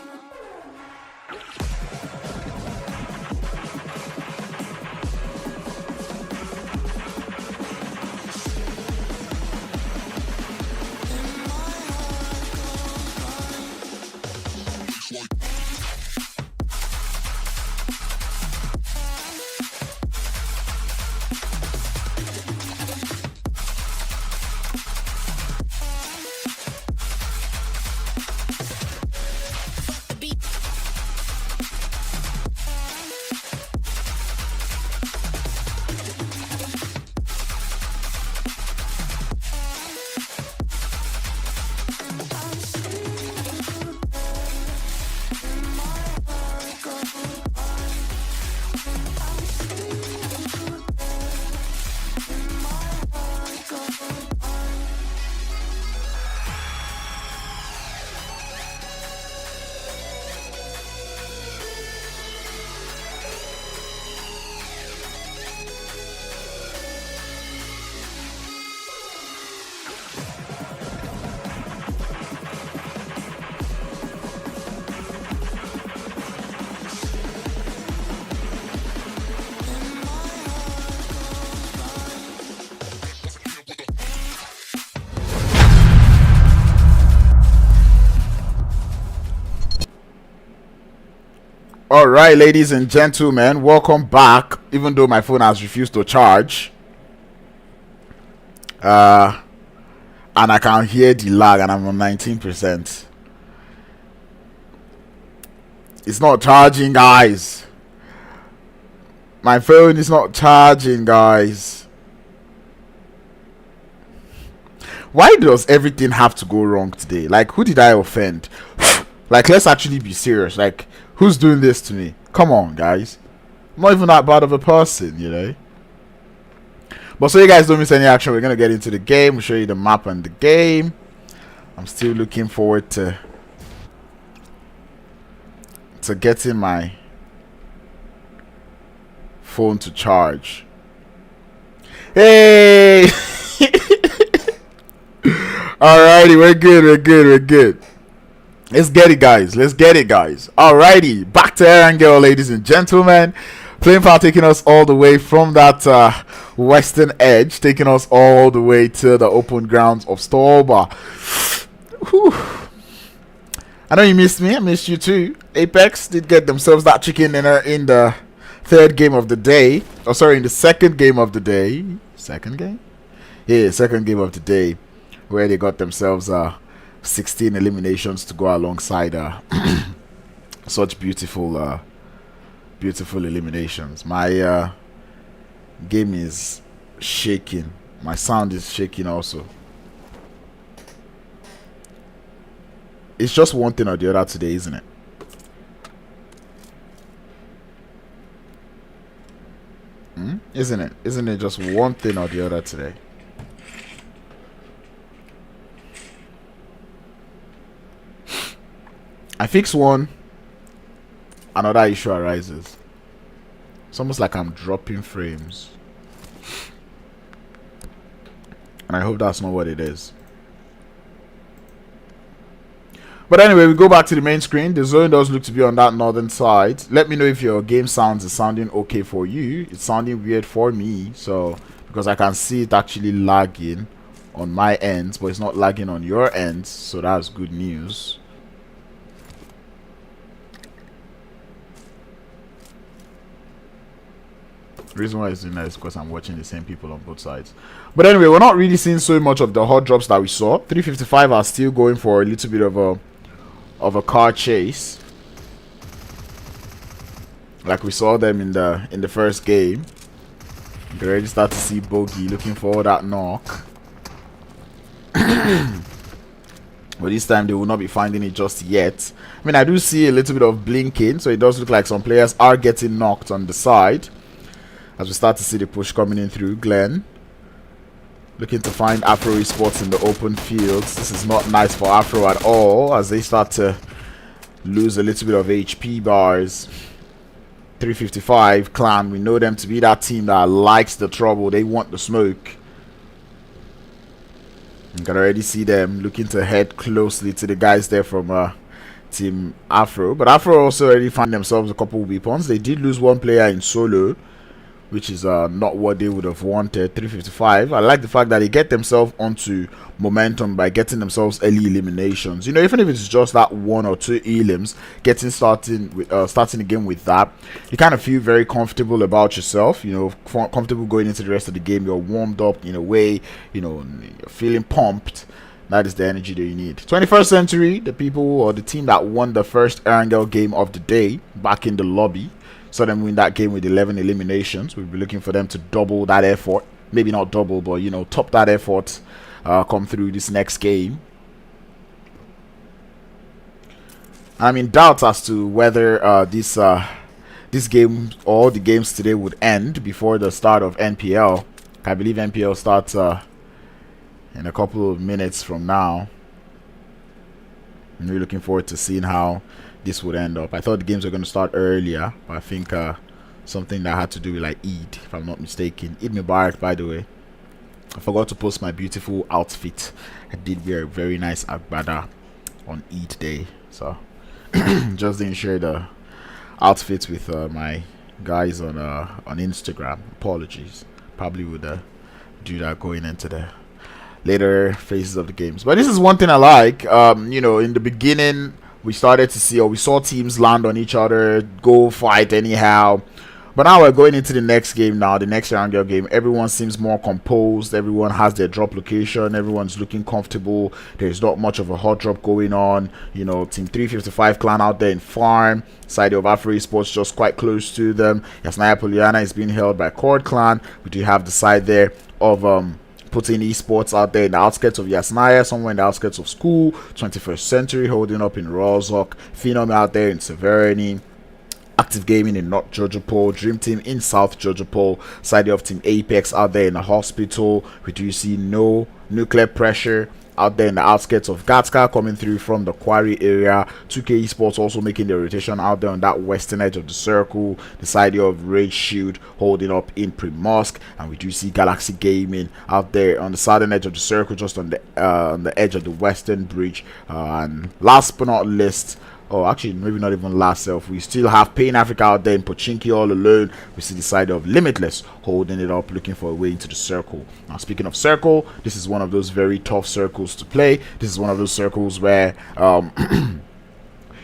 Speaker 2: All right, ladies and gentlemen, welcome back. Even though my phone has refused to charge, and I can hear the lag, and I'm on 19%. It's not charging, guys. My phone is not charging, guys. Why does everything have to go wrong today? Like, who did I offend? Like, let's actually be serious. Like, who's doing this to me? Come on, guys. I'm not even that bad of a person, you know. But so you guys don't miss any action, we're going to get into the game. We'll show you the map and the game. I'm still looking forward to getting my phone to charge. Hey! Alrighty, we're good. Let's get it, guys. Alrighty, back to Erangel, ladies and gentlemen. Playing foul taking us all the way from that western edge, taking us all the way to the open grounds of Stolba. Whew. I know you missed me. I missed you too. Apex did get themselves that chicken dinner in the third game of the day. Oh, sorry, in the second game of the day. Second game? Yeah, second game of the day, where they got themselves 16 eliminations to go alongside such beautiful eliminations. My game is shaking. My sound is shaking also. It's just one thing or the other today, isn't it? Isn't it? Isn't it just one thing or the other today? I fix one, another issue arises. It's almost like I'm dropping frames. And I hope that's not what it is. But anyway, we go back to the main screen. The zone does look to be on that northern side. Let me know if your game sounds is sounding okay for you. It's sounding weird for me, so because I can see it actually lagging on my end, but it's not lagging on your end, so that's good news. The reason why it's doing that is because I'm watching the same people on both sides. But anyway, we're not really seeing so much of the hot drops that we saw. 355 are still going for a little bit of a car chase, like we saw them in the first game. You can already start to see Bogey looking for that knock. But this time they will not be finding it just yet. I mean, I do see a little bit of blinking, so it does look like some players are getting knocked on the side. As we start to see the push coming in through, Glenn looking to find Afro Esports in the open fields. This is not nice for Afro at all, as they start to lose a little bit of HP bars. 355 Clan, we know them to be that team that likes the trouble. They want the smoke. You can already see them looking to head closely to the guys there from Team Afro. But Afro also already find themselves a couple of weapons. They did lose one player in solo, which is not what they would have wanted. 355. I like the fact that they get themselves onto momentum by getting themselves early eliminations. You know, even if it's just that 1 or 2 elims, starting the game with that, you kind of feel very comfortable about yourself. You know, comfortable going into the rest of the game. You're warmed up in a way. You know, you're feeling pumped. That is the energy that you need. 21st Century, the people or the team that won the first Erangel game of the day back in the lobby. Saw them win that game with 11 eliminations. We'll be looking for them to double that effort. Maybe not double, but, you know, top that effort. Come through this next game. I'm in doubt as to whether this game or the games today would end before the start of NPL. I believe NPL starts in a couple of minutes from now. I'm really looking forward to seeing how this would end up. I thought the games were going to start earlier, but I think something that had to do with like Eid, if I'm not mistaken. Eid Mubarak, by the way. I forgot to post my beautiful outfit. I did wear a very nice agbada on Eid day, so just didn't share the outfit with my guys on Instagram. Apologies. Probably would do that going into the later phases of the games. But this is one thing I like. You know, in the beginning, we started to see, or we saw teams land on each other, go fight anyhow. But now we're going into the next game now, the next Erangel game. Everyone seems more composed. Everyone has their drop location. Everyone's looking comfortable. There's not much of a hot drop going on. You know, Team 355 Clan out there in farm. Side of Afro Esports just quite close to them. Yasnaya Poliana is being held by Kurd Clan. We do have the side there of Putting Esports out there in the outskirts of Yasnaya, somewhere in the outskirts of school. 21st Century holding up in Rozok. Phenom out there in Severny. Active Gaming in North Jojopol, Dream Team in South Jojopol, side of Team Apex out there in the hospital. We do see no nuclear pressure out there in the outskirts of Gatska coming through from the quarry area. 2K Esports also making the rotation out there on that western edge of the circle. The side of Rage Shield holding up in Primorsk, and we do see Galaxy Gaming out there on the southern edge of the circle, just on the edge of the western bridge. And last but not least, oh, actually, maybe not even last self. We still have Pain Africa out there in Pochinki all alone. We see the side of Limitless holding it up, looking for a way into the circle. Now, speaking of circle, this is one of those very tough circles to play. This is one of those circles where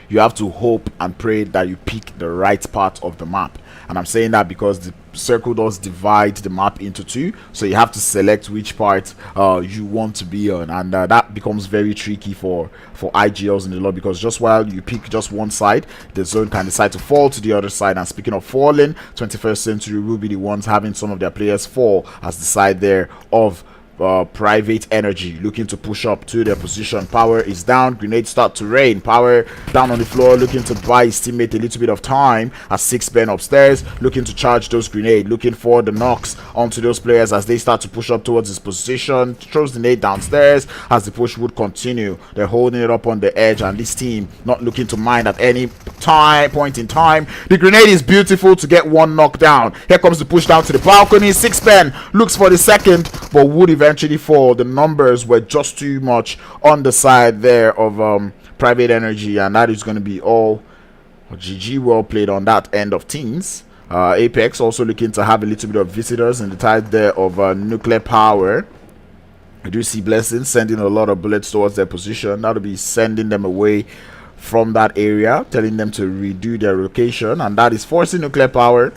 Speaker 2: you have to hope and pray that you pick the right part of the map. And I'm saying that because the circle does divide the map into two, so you have to select which part you want to be on, and that becomes very tricky for IGLs in the lobby, because just while you pick just one side, the zone can decide to fall to the other side. And speaking of falling, 21st Century will be the ones having some of their players fall as the side there of Private Energy looking to push up to their position. Power is down, grenades start to rain. Power down on the floor, looking to buy his teammate a little bit of time as 6 Ben upstairs, looking to charge those grenades, looking for the knocks onto those players as they start to push up towards his position. Throws the nade downstairs as the push would continue. They're holding it up on the edge, and this team not looking to mind at any point in time. The grenade is beautiful to get one knockdown. Here comes the push down to the balcony. 6 Ben looks for the second, but would eventually fall. The numbers were just too much on the side there of Private Energy, and that is going to be all. GG, well played on that end of teams. Apex also looking to have a little bit of visitors in the side there of Nuclear Power. We do see Blessings sending a lot of bullets towards their position. That'll be sending them away from that area, telling them to redo their location, and that is forcing Nuclear Power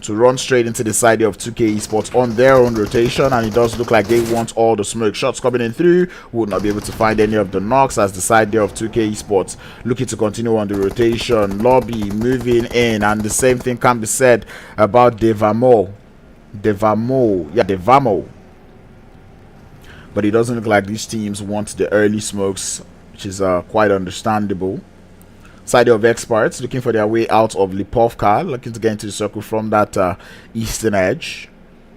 Speaker 2: to run straight into the side of 2K Esports on their own rotation. And it does look like they want all the smoke. Shots coming in through, would not be able to find any of the knocks as the side there of 2K Esports looking to continue on the rotation. Lobby moving in, and the same thing can be said about Devamo, but it doesn't look like these teams want the early smokes, which is quite understandable. Side of Expertz looking for their way out of Lipovka, looking to get into the circle from that eastern edge.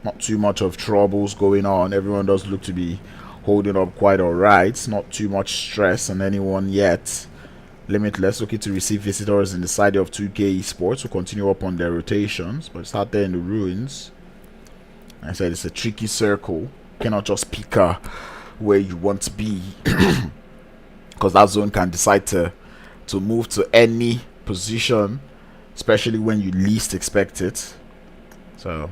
Speaker 2: Not too much of troubles going on. Everyone does look to be holding up quite alright. Not too much stress on anyone yet. Limitless looking to receive visitors in the side of 2K Esports to continue up on their rotations, but it's out there in the ruins. I said it's a tricky circle. You cannot just pick where you want to be, because that zone can decide to move to any position, especially when you least expect it. So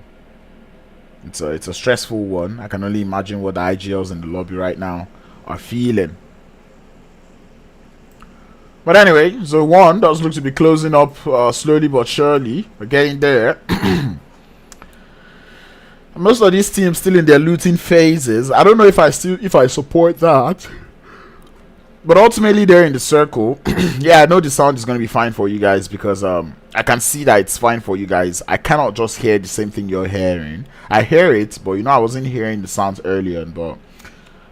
Speaker 2: it's a stressful one. I can only imagine what the IGLs in the lobby right now are feeling. But anyway, Zone 1 does look to be closing up slowly but surely. We're getting there. Most of these teams still in their looting phases. I don't know if I support that. But ultimately they're in the circle. Yeah, I know the sound is going to be fine for you guys, because I can see that it's fine for you guys. I cannot just hear the same thing you're hearing. I hear it, but you know, I wasn't hearing the sounds earlier, but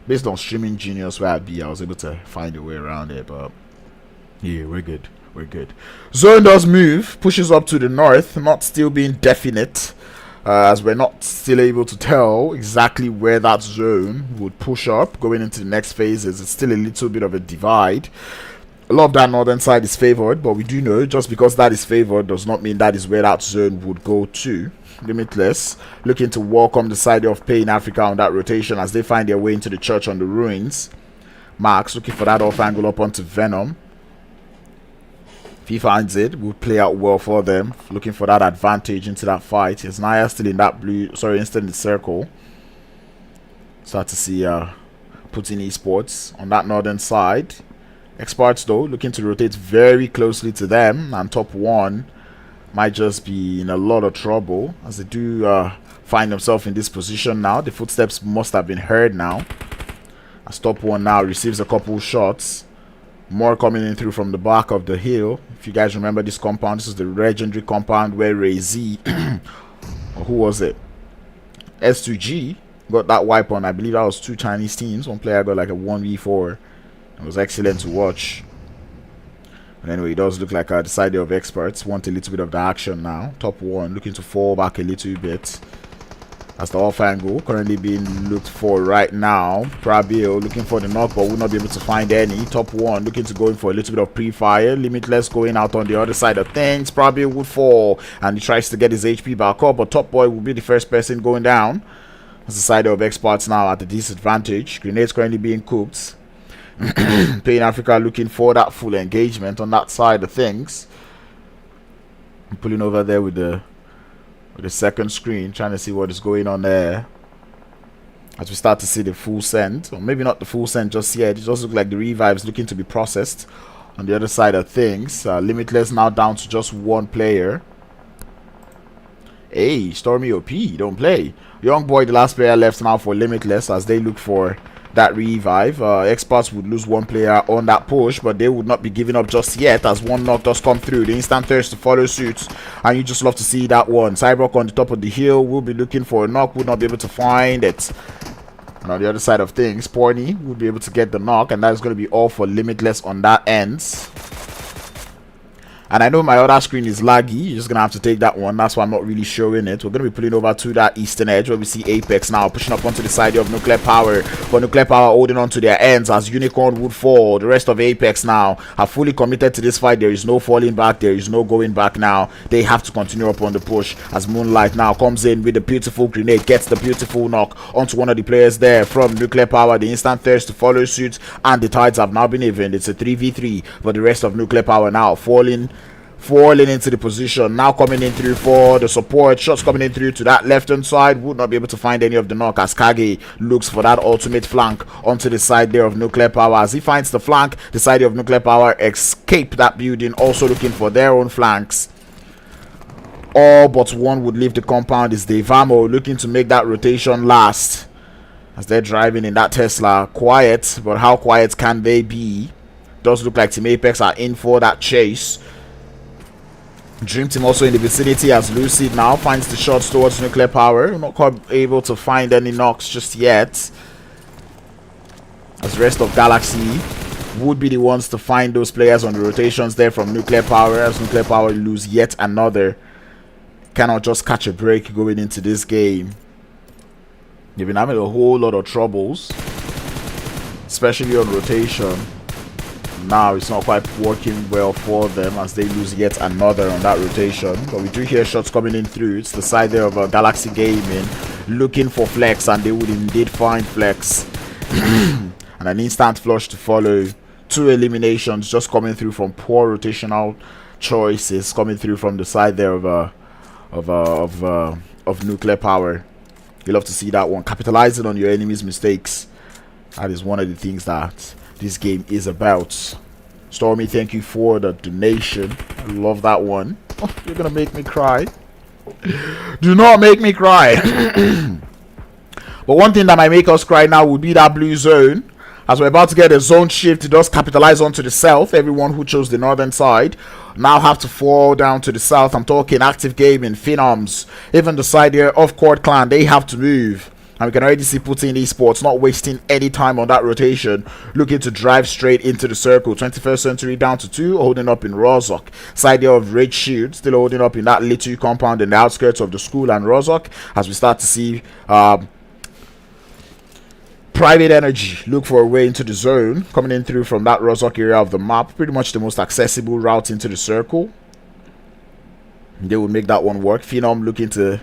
Speaker 2: based on Streaming Genius where I'd be, I was able to find a way around it. But yeah, we're good. We're good. Zone does move, pushes up to the north, not still being definite, as we're not still able to tell exactly where that zone would push up going into the next phases. It's still a little bit of a divide. A lot of that northern side is favored, but we do know just because that is favored does not mean that is where that zone would go to. Limitless looking to welcome the side of Pain Africa on that rotation as they find their way into the church on the ruins. Max looking for that off angle up onto Venom. If he finds it, will play out well for them. Looking for that advantage into that fight. Is Naya still in that blue? Sorry, instead in the circle. Start to see Putin Esports on that northern side. Expertz though looking to rotate very closely to them, and top one might just be in a lot of trouble as they do find themselves in this position now. The footsteps must have been heard now. As top one now receives a couple shots. More coming in through from the back of the hill. If you guys remember this compound, this is the legendary compound where Ray Z, or who was it? S2G got that wipe on. I believe that was 2 Chinese teams. One player got like a 1v4. It was excellent to watch. But anyway, it does look like the side of Expertz want a little bit of the action now. Top one looking to fall back a little bit. That's the off angle currently being looked for right now. Prabil looking for the knock, but will not be able to find any. Top one looking to go in for a little bit of pre-fire. Limitless going out on the other side of things. Prabil would fall, and he tries to get his HP back up, but Top Boy will be the first person going down. That's the side of Expertz now at a disadvantage. Grenades currently being cooked. Pain Africa looking for that full engagement on that side of things. I'm pulling over there with the second screen, trying to see what is going on there. As we start to see the full send, or maybe not the full send just yet. It just looks like the revives looking to be processed on the other side of things. Limitless now down to just one player. Hey, Stormy OP, don't play. Young Boy, the last player left now for Limitless as they look for that revive. Experts would lose one player on that push, but they would not be giving up just yet as one knock does come through. The instant thirst to follow suit, and you just love to see that one. Cyborg on the top of the hill will be looking for a knock, would not be able to find it. And on the other side of things, Porny will be able to get the knock, and that is going to be all for Limitless on that end. And I know my other screen is laggy. You're just going to have to take that one. That's why I'm not really showing it. We're going to be pulling over to that eastern edge where we see Apex now pushing up onto the side of Nuclear Power. But Nuclear Power holding on to their ends as Unicorn would fall. The rest of Apex now are fully committed to this fight. There is no falling back. There is no going back now. They have to continue up on the push as Moonlight now comes in with a beautiful grenade. Gets the beautiful knock onto one of the players there from Nuclear Power. The instant thirst to follow suit. And the tides have now been evened. It's a 3v3. But the rest of Nuclear Power now falling into the position, now coming in through for the support. Shots coming in through to that left hand side, would not be able to find any of the knock as Kage looks for that ultimate flank onto the side there of Nuclear Power. As he finds the flank, the side of Nuclear Power escape that building, also looking for their own flanks. All but one would leave the compound. Is Devamo looking to make that rotation last as they're driving in that Tesla. Quiet, but how quiet can they be? Does look like Team Apex are in for that chase. Dream Team also in the vicinity as Lucid now finds the shots towards Nuclear Power. Not quite able to find any knocks just yet, as the rest of Galaxy would be the ones to find those players on the rotations there from Nuclear Power, as Nuclear Power lose yet another. Cannot just catch a break going into this game. They've been having a whole lot of troubles, especially on rotation. now it's not quite working well for them as they lose yet another on that rotation. But we do hear shots coming in through. It's the side there of Galaxy Gaming looking for flex, and they would indeed find flex. And an instant flush to follow. 2 eliminations just coming through from poor rotational choices coming through from the side there of nuclear power. You love to see that one. Capitalizing on your enemy's mistakes. That is one of the things that this game is about. Stormy, thank you for the donation. I love that one. Oh, you're gonna make me cry. Do not make me cry. But one thing that might make us cry now would be that blue zone. As we're about to get a zone shift, it does capitalize onto the south. Everyone who chose the northern side now have to fall down to the south. I'm talking Active Gaming, Phenoms, even the side here of Kurd Clan. They have to move. And we can already see Putin Esports not wasting any time on that rotation, looking to drive straight into the circle. 21st Century down to 2, holding up in Rozhok. Side here of Red Shield, still holding up in that little compound in the outskirts of the school and Rozhok, as we start to see Private Energy look for a way into the zone, coming in through from that Rozhok area of the map. Pretty much the most accessible route into the circle. They will make that one work. Phenom looking to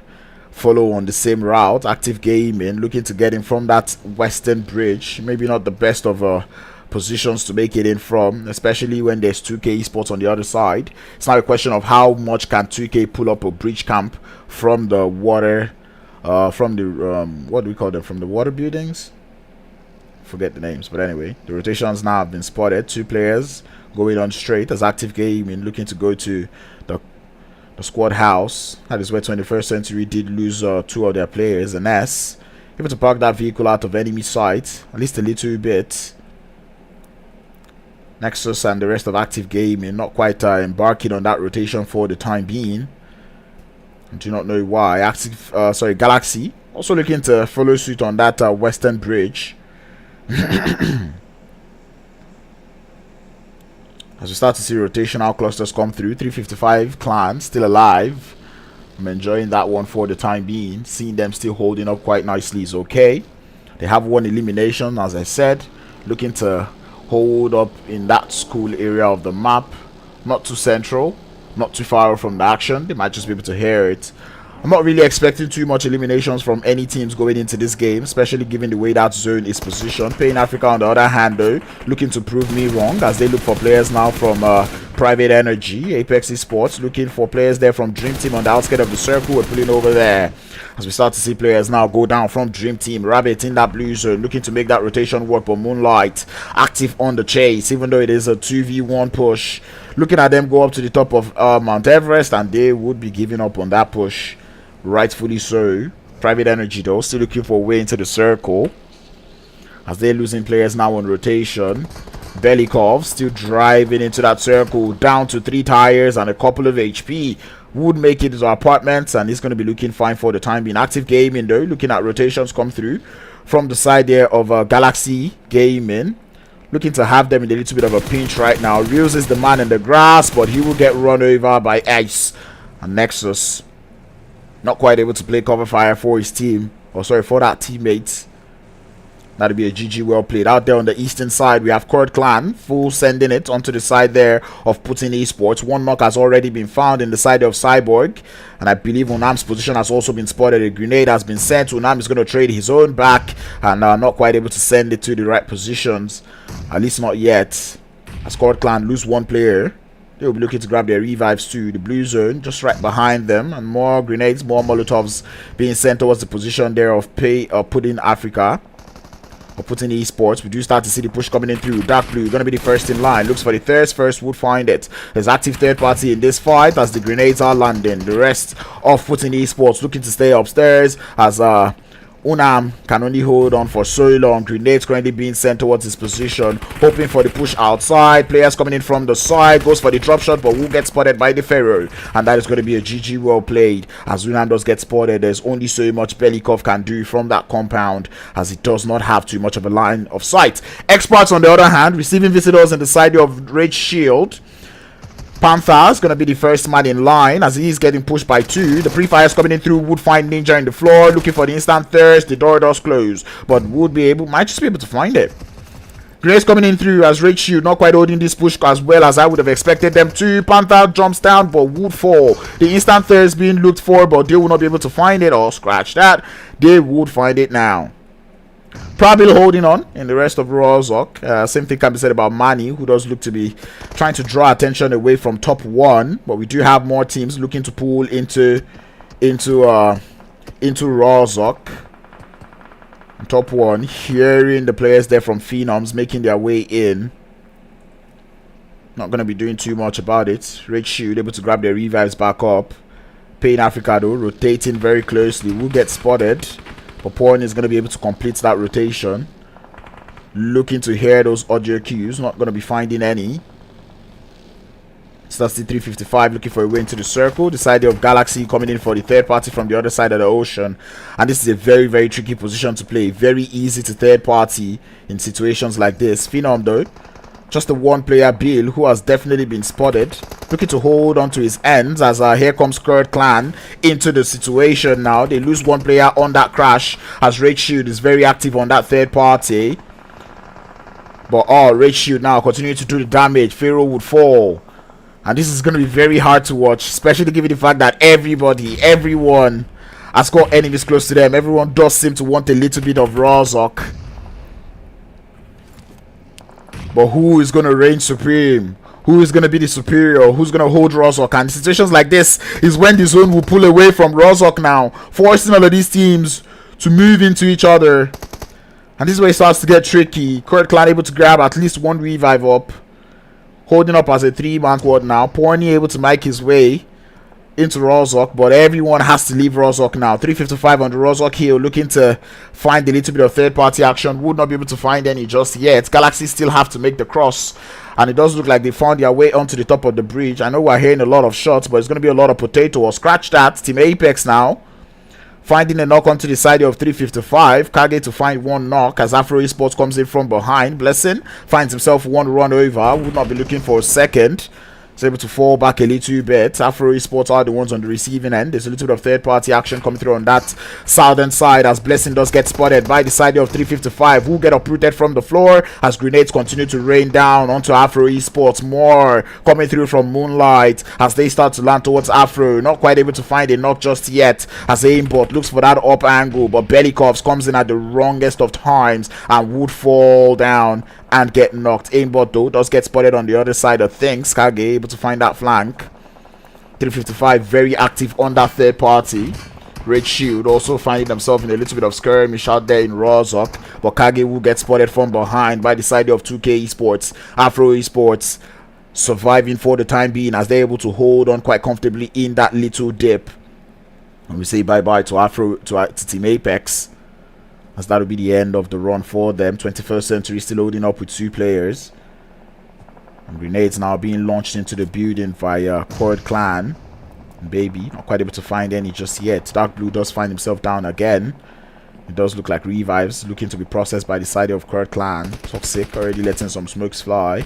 Speaker 2: follow on the same route. Active Gaming looking to get in from that western bridge. Maybe not the best of positions to make it in from, especially when there's 2K Esports on the other side. It's now a question of how much can 2K pull up a bridge camp from the water, from the what do we call them, from the water buildings? Forget the names, but anyway, the rotations now have been spotted. 2 players going on straight as Active Gaming looking to go to the squad house. That is where 21st Century did lose 2 of their players. An S able to park that vehicle out of enemy sight, at least a little bit. Nexus and the rest of Active Gaming not quite embarking on that rotation for the time being. I do not know why. Galaxy also looking to follow suit on that western bridge. As we start to see rotational clusters come through. 355 Clan still alive. I'm enjoying that one for the time being. Seeing them still holding up quite nicely is okay. They have 1 elimination, as I said, looking to hold up in that school area of the map. Not too central, not too far from the action. They might just be able to hear it. I'm not really expecting too much eliminations from any teams going into this game, especially given the way that zone is positioned. Paying Africa on the other hand though, looking to prove me wrong as they look for players now from Private Energy. Apex Esports looking for players there from Dream Team on the outskirts of the circle. We're pulling over there as we start to see players now go down from Dream Team. Rabbit in that blue zone looking to make that rotation work, but Moonlight active on the chase, even though it is a 2v1 push. Looking at them go up to the top of Mount Everest, and they would be giving up on that push. Rightfully so. Private Energy though still looking for a way into the circle as they're losing players now on rotation. Belikov still driving into that circle, down to 3 tires and a couple of HP. Would make it to apartments, and he's going to be looking fine for the time being. Active Gaming though looking at rotations come through from the side there of Galaxy Gaming, looking to have them in a little bit of a pinch right now. Reels is the man in the grass, but he will get run over by Ice. And Nexus not quite able to play cover fire for his team, or sorry, for that teammate. That'll be a GG well played. Out there on the eastern side, we have Kurd Clan full sending it onto the side there of Putin Esports. 1 knock has already been found in the side of Cyborg, and I believe Unam's position has also been spotted. A grenade has been sent. Unam is going to trade his own back, and not quite able to send it to the right positions, at least not yet. As Kurd Clan lose 1 player, they will be looking to grab their revives too. The blue zone just right behind them, and more grenades, more molotovs being sent towards the position there of Putin Africa, or Putin Esports. We do start to see the push coming in through. Dark blue going to be the first in line. Looks for the first would find it. There's active third party in this fight as the grenades are landing. The rest of Putin Esports looking to stay upstairs as Unam can only hold on for so long. Grenades currently being sent towards his position, hoping for the push outside. Players coming in from the side, goes for the drop shot, but will get spotted by the Pharaoh, and that is going to be a GG well played. As Unam does get spotted, there's only so much Belikov can do from that compound, as it does not have too much of a line of sight. Expertz on the other hand, receiving visitors in the side of Rage Shield. Panther is going to be the first man in line as he is getting pushed by 2. The pre-fires coming in through would find Ninja in the floor, looking for the instant thirst. The door does close, but might just be able to find it. Grace coming in through as Rage Shield not quite holding this push as well as I would have expected them to. Panther jumps down but would fall. The instant third is being looked for, but they will not be able to find it. Or scratch that. They would find it now. Probably holding on in the rest of Rozok. Same thing can be said about Manny, who does look to be trying to draw attention away from top one. But we do have more teams looking to pull into Rozok. Top one, hearing the players there from Phenoms making their way in. Not going to be doing too much about it. Rage Shield able to grab their revives back up. Pain Africa though, rotating very closely. Will get spotted. But Porn is going to be able to complete that rotation. Looking to hear those audio cues. Not going to be finding any. So that's the 355 looking for a way into the circle. The side of Galaxy coming in for the third party from the other side of the ocean. And this is a very, very tricky position to play. Very easy to third party in situations like this. Phenom though, just a one player Bill who has definitely been spotted. Looking to hold on to his ends as here comes Kurd Clan into the situation now. They lose one player on that crash as Rage Shield is very active on that third party. But Rage Shield now continuing to do the damage. Pharaoh would fall. And this is going to be very hard to watch, especially given the fact that everyone has got enemies close to them. Everyone does seem to want a little bit of Rozok. But who is going to reign supreme? Who is going to be the superior? Who's going to hold Rozok? And situations like this is when the zone will pull away from Rozok now, forcing all of these teams to move into each other. And this is where it starts to get tricky. Kurd Clan able to grab at least one revive up. Holding up as a 3-man squad now. Porny able to make his way into Rozok, but everyone has to leave Rozok now. 355 on the Rozok hill, looking to find a little bit of third-party action. Would not be able to find any just yet. Galaxy still have to make the cross, and it does look like they found their way onto the top of the bridge. I know we're hearing a lot of shots, but it's going to be a lot of potato. Or scratch that. Team Apex now finding a knock onto the side of 355. Kage to find one knock as Afro Esports comes in from behind. Blessing finds himself one run over. Would not be looking for a second. Is able to fall back a little bit. Afro Esports are the ones on the receiving end. There's a little bit of third party action coming through on that southern side as Blessing does get spotted by the side of 355, who get uprooted from the floor as grenades continue to rain down onto Afro Esports. More coming through from Moonlight as they start to land towards Afro. Not quite able to find a knock just yet as Aimbot looks for that up angle, but Bellykovs comes in at the wrongest of times and would fall down and get knocked. Aimbot though does get spotted on the other side of things. Kage able to find that flank. 355 very active on that third party. Rage Shield also finding themselves in a little bit of skirmish out there in Rozok, but Kage will get spotted from behind by the side of 2K Esports. Afro Esports surviving for the time being as they're able to hold on quite comfortably in that little dip. And we say bye bye to Afro to Team Apex, as that will be the end of the run for them. 21st Century still holding up with 2 players. And grenades now being launched into the building via Kurd Clan. Baby, not quite able to find any just yet. Dark Blue does find himself down again. It does look like revives looking to be processed by the side of Kurd Clan. Toxic already letting some smokes fly.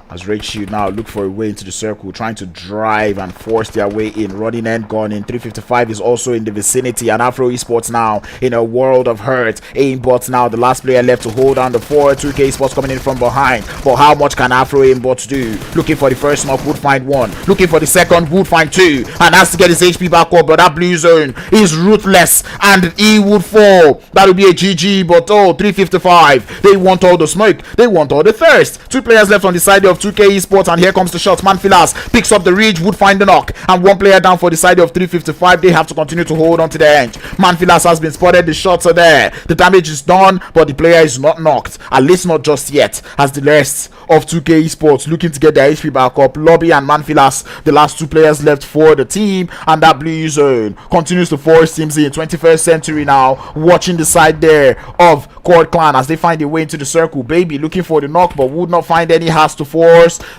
Speaker 2: As Rage Shield now look for a way into the circle, trying to drive and force their way in. Running end gun in. 355 is also in the vicinity, and Afro Esports now in a world of hurt. Aimbot now the last player left to hold down the fort. 2K Esports coming in from behind, but how much can Afro Aimbot do? Looking for the first knock, would find one. Looking for the second, would find 2, and has to get his HP back up, but that blue zone is ruthless and he would fall. That would be a GG, but 355, they want all the smoke, they want all the thirst. 2 players left on the side of 2K Esports, and here comes the shot. Manfilas picks up the reach, would find the knock, and 1 player down for the side of 355. They have to continue to hold on to the edge. Manfilas has been spotted, the shots are there, the damage is done, but the player is not knocked, at least not just yet, as the rest of 2K Esports looking to get their HP back up. Lobby and Manfilas, the last 2 players left for the team, and that blue zone continues to force teams in. 21st Century now watching the side there of Kurd Clan as they find a way into the circle. Baby looking for the knock, but would not find any. Has to force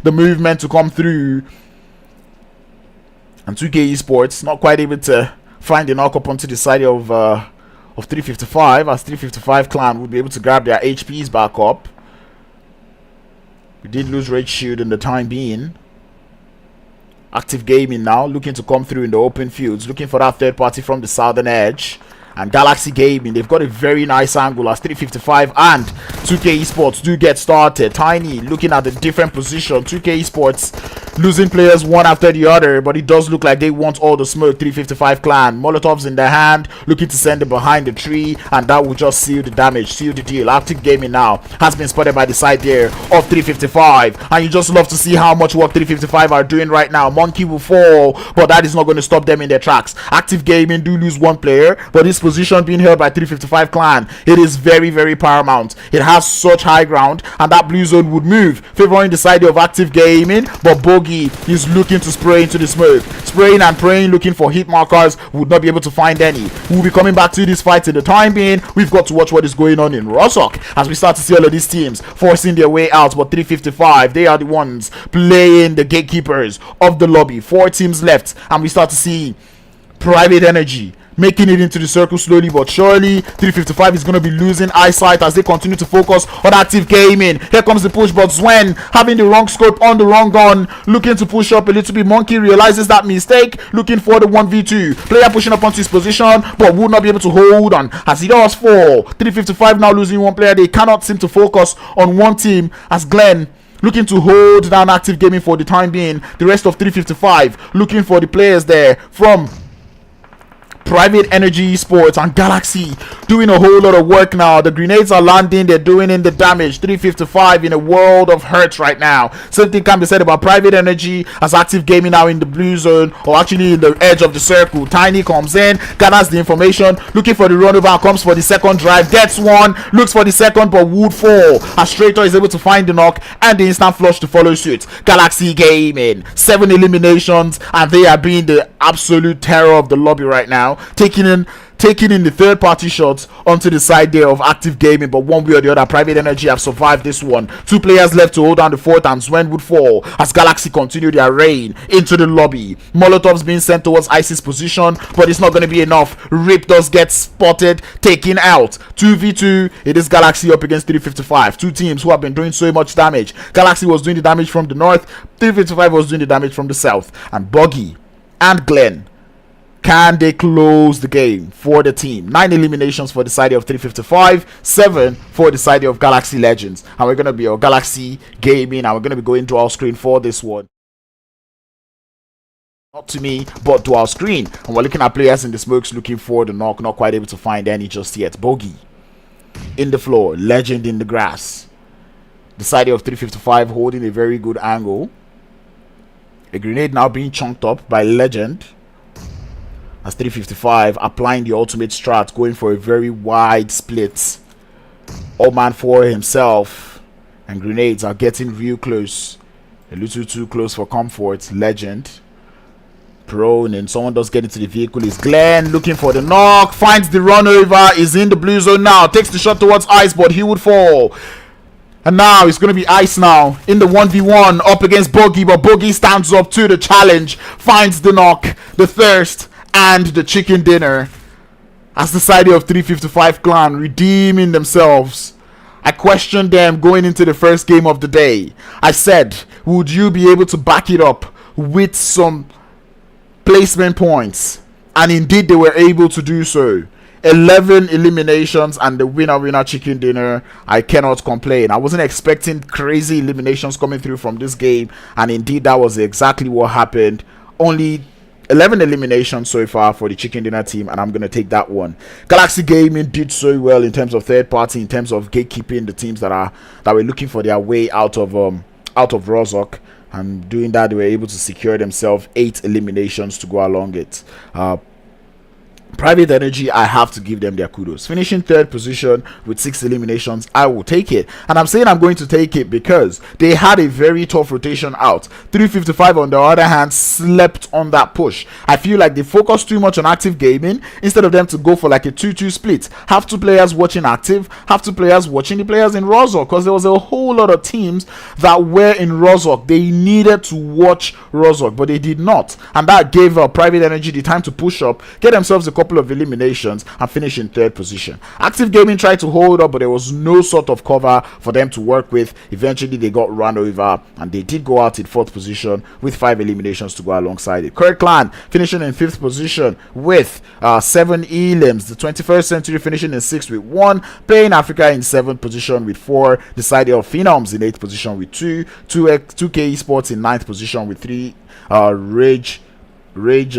Speaker 2: the movement to come through, and 2K Esports not quite able to find the knock up onto the side of 355, as 355 Clan would be able to grab their HPs back up. We did lose Rage Shield in the time being. Active Gaming now looking to come through in the open fields, looking for that third party from the southern edge. and Galaxy Gaming, they've got a very nice angle as 355 and 2K Esports do get started. Tiny looking at the different position. 2K Esports losing players one after the other, but it does look like they want all the smoke. 355 Clan, Molotovs in their hand, looking to send it behind the tree, and that will just seal the damage, seal the deal. Active Gaming now has been spotted by the side there of 355, and you just love to see how much work 355 are doing right now. Monkey will fall, but that is not going to stop them in their tracks. Active Gaming do lose one player, but this position being held by 355 Clan, it is very, very paramount. It has such high ground, and that blue zone would move, favoring the side of Active Gaming, but Bogey is looking to spray into the smoke, spraying and praying, looking for hit markers, would not be able to find any. We'll be coming back to this fight in the time being. We've got to watch what is going on in Rozhok as we start to see all of these teams forcing their way out, but 355, they are the ones playing the gatekeepers of the lobby. 4 teams left, and we start to see Private Energy making it into the circle slowly but surely. 355 is going to be losing eyesight as they continue to focus on Active Gaming. Here comes the push, but Zwen having the wrong scope on the wrong gun, looking to push up a little bit. Monkey realizes that mistake, looking for the 1v2. Player pushing up onto his position, but would not be able to hold on as he does fall. 355 now losing one player. They cannot seem to focus on one team as Glenn looking to hold down Active Gaming for the time being. The rest of 355 looking for the players there from Private Energy Sports and Galaxy doing a whole lot of work now. The grenades are landing, they're doing in the damage. 355 in a world of hurt right now. Same thing can be said about Private Energy as Active Gaming now in the blue zone, or actually in the edge of the circle. Tiny comes in, gathers the information, looking for the run over, comes for the second drive, gets one, looks for the second, but would fall as Strator is able to find the knock and the instant flush to follow suit. Galaxy Gaming, 7 eliminations, and they are being the absolute terror of the lobby right now, taking in the third party shots onto the side there of Active Gaming, but one way or the other Private Energy have survived this one. 2 players left to hold down the fourth, and Swen would fall as Galaxy continue their reign into the lobby. Molotovs being sent towards Ice's position, but it's not going to be enough. Rip does get spotted, taken out. 2v2, it is Galaxy up against 355. 2 teams who have been doing so much damage. Galaxy was doing the damage from the north, 355 was doing the damage from the south. And Buggy and Glenn, can they close the game for the team? 9 eliminations for the side of 355, 7 for the side of Galaxy Legends. And we're going to be on Galaxy Gaming, and we're going to be going dual screen for this one. Not to me, but dual screen. And we're looking at players in the smokes looking for the knock. Not quite able to find any just yet. Bogey in the floor. Legend in the grass. The side of 355 holding a very good angle. A grenade now being chunked up by Legend. As 355 applying the ultimate strat, going for a very wide split. All man for himself, and grenades are getting real close, a little too close for comfort. Legend prone, and someone does get into the vehicle. Is Glenn looking for the knock, finds the run over, is in the blue zone now, takes the shot towards Ice, but he would fall. And now it's going to be Ice now in the 1v1 up against Bogey, but Bogey stands up to the challenge, finds the knock, the thirst, and the chicken dinner as the side of 355 Clan redeeming themselves. I questioned them going into the first game of the day. I said, would you be able to back it up with some placement points? And indeed they were able to do so. 11 eliminations and the winner chicken dinner. I cannot complain. I wasn't expecting crazy eliminations coming through from this game, and indeed that was exactly what happened. Only 11 eliminations so far for the chicken dinner team, and I'm going to take that one. Galaxy Gaming did so well in terms of third party, in terms of gatekeeping the teams that were looking for their way out of Rozhok, and doing that they were able to secure themselves 8 eliminations to go along it. Private Energy, I have to give them their kudos. Finishing 3rd position with 6 eliminations, I will take it. And I'm saying I'm going to take it because they had a very tough rotation out. 355 on the other hand slept on that push. I feel like they focused too much on Active Gaming instead of them to go for like a 2-2 split. Have 2 players watching Active, have 2 players watching the players in Rozhok, because there was a whole lot of teams that were in Rozhok. They needed to watch Rozhok, but they did not. And that gave Private Energy the time to push up, get themselves a couple of eliminations and finish in 3rd position. Active Gaming tried to hold up, but there was no sort of cover for them to work with. Eventually they got run over and they did go out in 4th position with 5 eliminations to go alongside it. Kurd Clan finishing in 5th position with 7 elims. The 21st Century finishing in 6th with 1. Playing Africa in 7th position with 4. The side of Phenoms in 8th position with 2. 2K Esports in 9th position with 3. Rage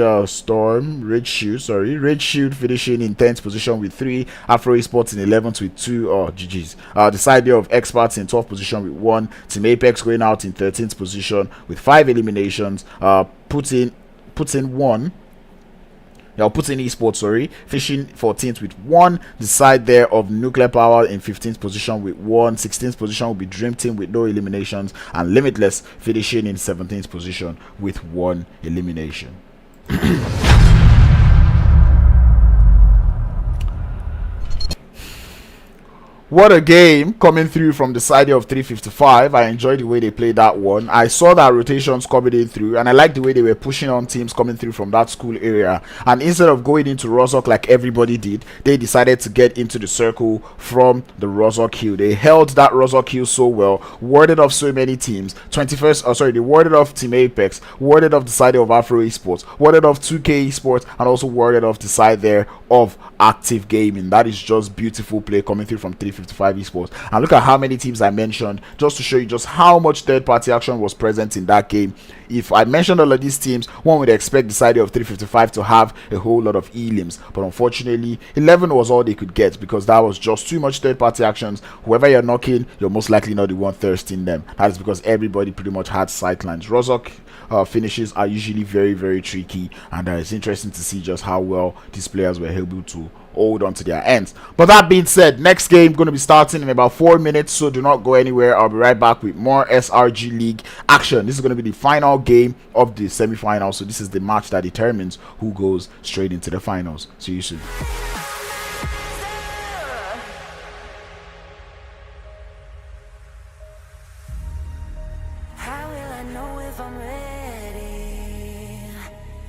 Speaker 2: Shield finishing in 10th position with 3. Afro Esports in 11th with 2. GG's. The side of Expertz in 12th position with 1. Team Apex going out in 13th position with 5 eliminations. Puts in Esports, finishing 14th with 1. The side there of Nuclear Power in 15th position with 1. 16th position will be Dream Team with no eliminations, and Limitless finishing in 17th position with 1 elimination. What a game coming through from the side of 355. I enjoyed the way they played that one. I saw that rotations coming in through, and I liked the way they were pushing on teams coming through from that school area. And instead of going into Rozhok like everybody did, they decided to get into the circle from the Rozhok hill. They held that Rozhok hill so well, warded off so many teams. They warded off Team Apex, warded off the side of Afro Esports, warded off 2K Esports, and also warded off the side there of Active Gaming. That is just beautiful play coming through from 355 Esports. And look at how many teams I mentioned, just to show you just how much third-party action was present in that game. If I mentioned all of these teams, one would expect the side of 355 to have a whole lot of elims, but unfortunately 11 was all they could get, because that was just too much third-party actions. Whoever you're knocking, you're most likely not the one thirsting them. That is because everybody pretty much had sightlines. Rozhok finishes are usually very, very tricky, and it's interesting to see just how well these players were able to hold on to their ends. But that being said, next game going to be starting in about 4 minutes, so do not go anywhere. I'll be right back with more SRG League action. This is going to be the final game of the semi-final, so this is the match that determines who goes straight into the finals. See you soon.
Speaker 3: How will I know if I'm ready?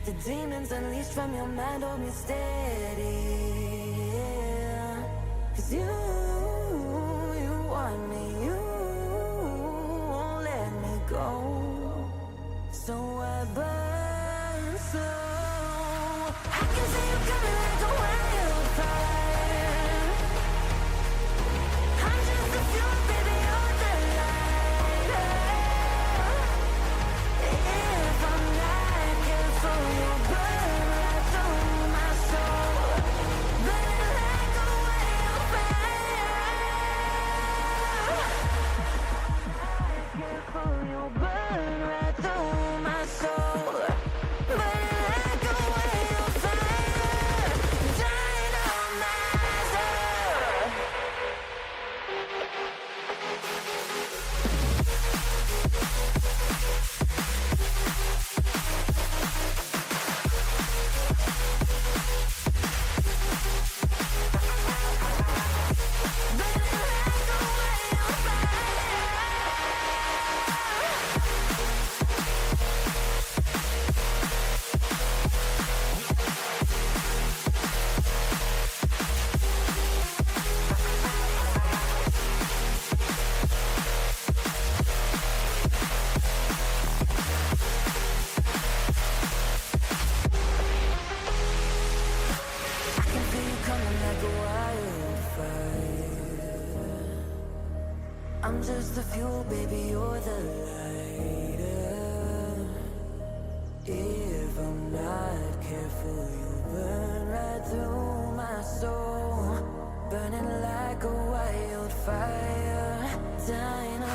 Speaker 3: The demons unleashed from your mind hold me steady. 'Cause you want me, you won't let me go. So I burn slow. I can see you coming like a wildfire. I'm just a fuel, baby, you're the lighter. If I'm not careful, you'll burn right through my soul. Burning like a wildfire. You'll burn right through my soul. Burning like a wildfire. Dynamizer. I can feel you coming like a wildfire. I'm just the fuel, baby, you're the lighter. If I'm not careful, you'll burn right through my soul. Burning like a wildfire. Dynamizer.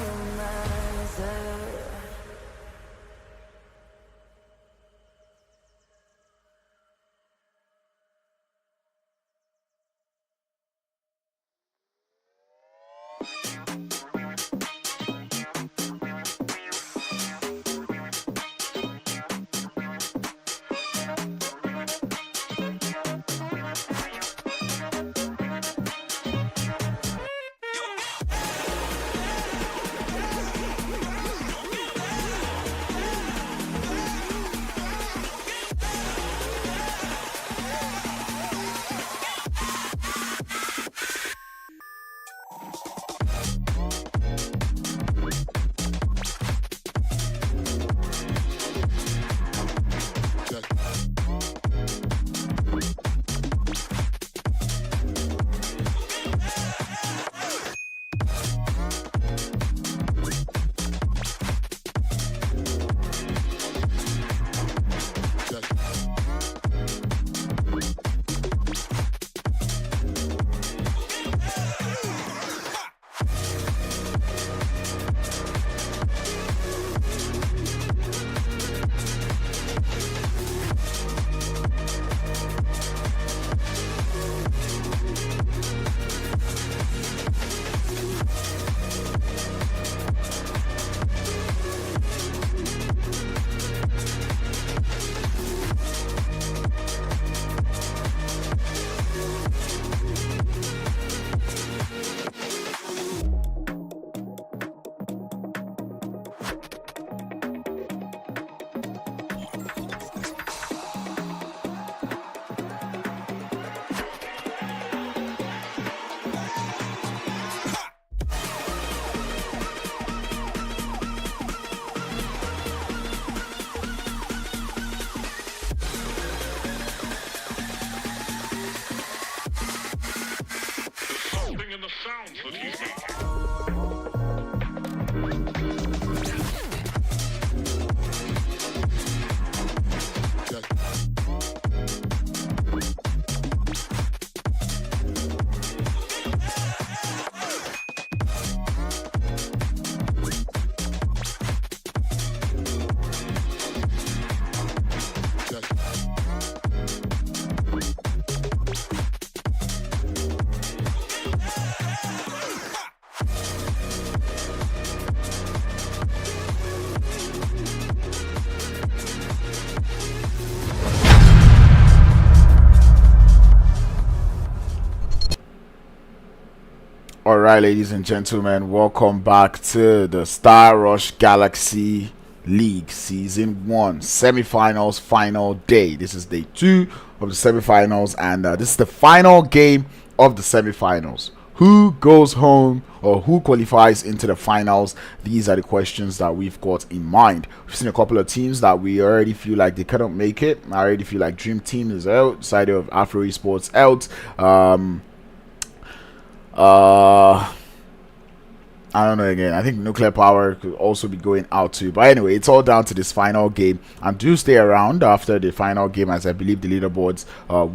Speaker 2: Alright, ladies and gentlemen, welcome back to the Star Rush Galaxy League Season 1 Semi-Finals Final Day. This is day 2 of the semi-finals, and this is the final game of the semi-finals. Who goes home or who qualifies into the finals? These are the questions that we've got in mind. We've seen a couple of teams that we already feel like they cannot make it. I already feel like Dream Team is out, side of Afro Esports out. I don't know again. I think Nuclear Power could also be going out too. But anyway, it's all down to this final game. And do stay around after the final game, as I believe the leaderboards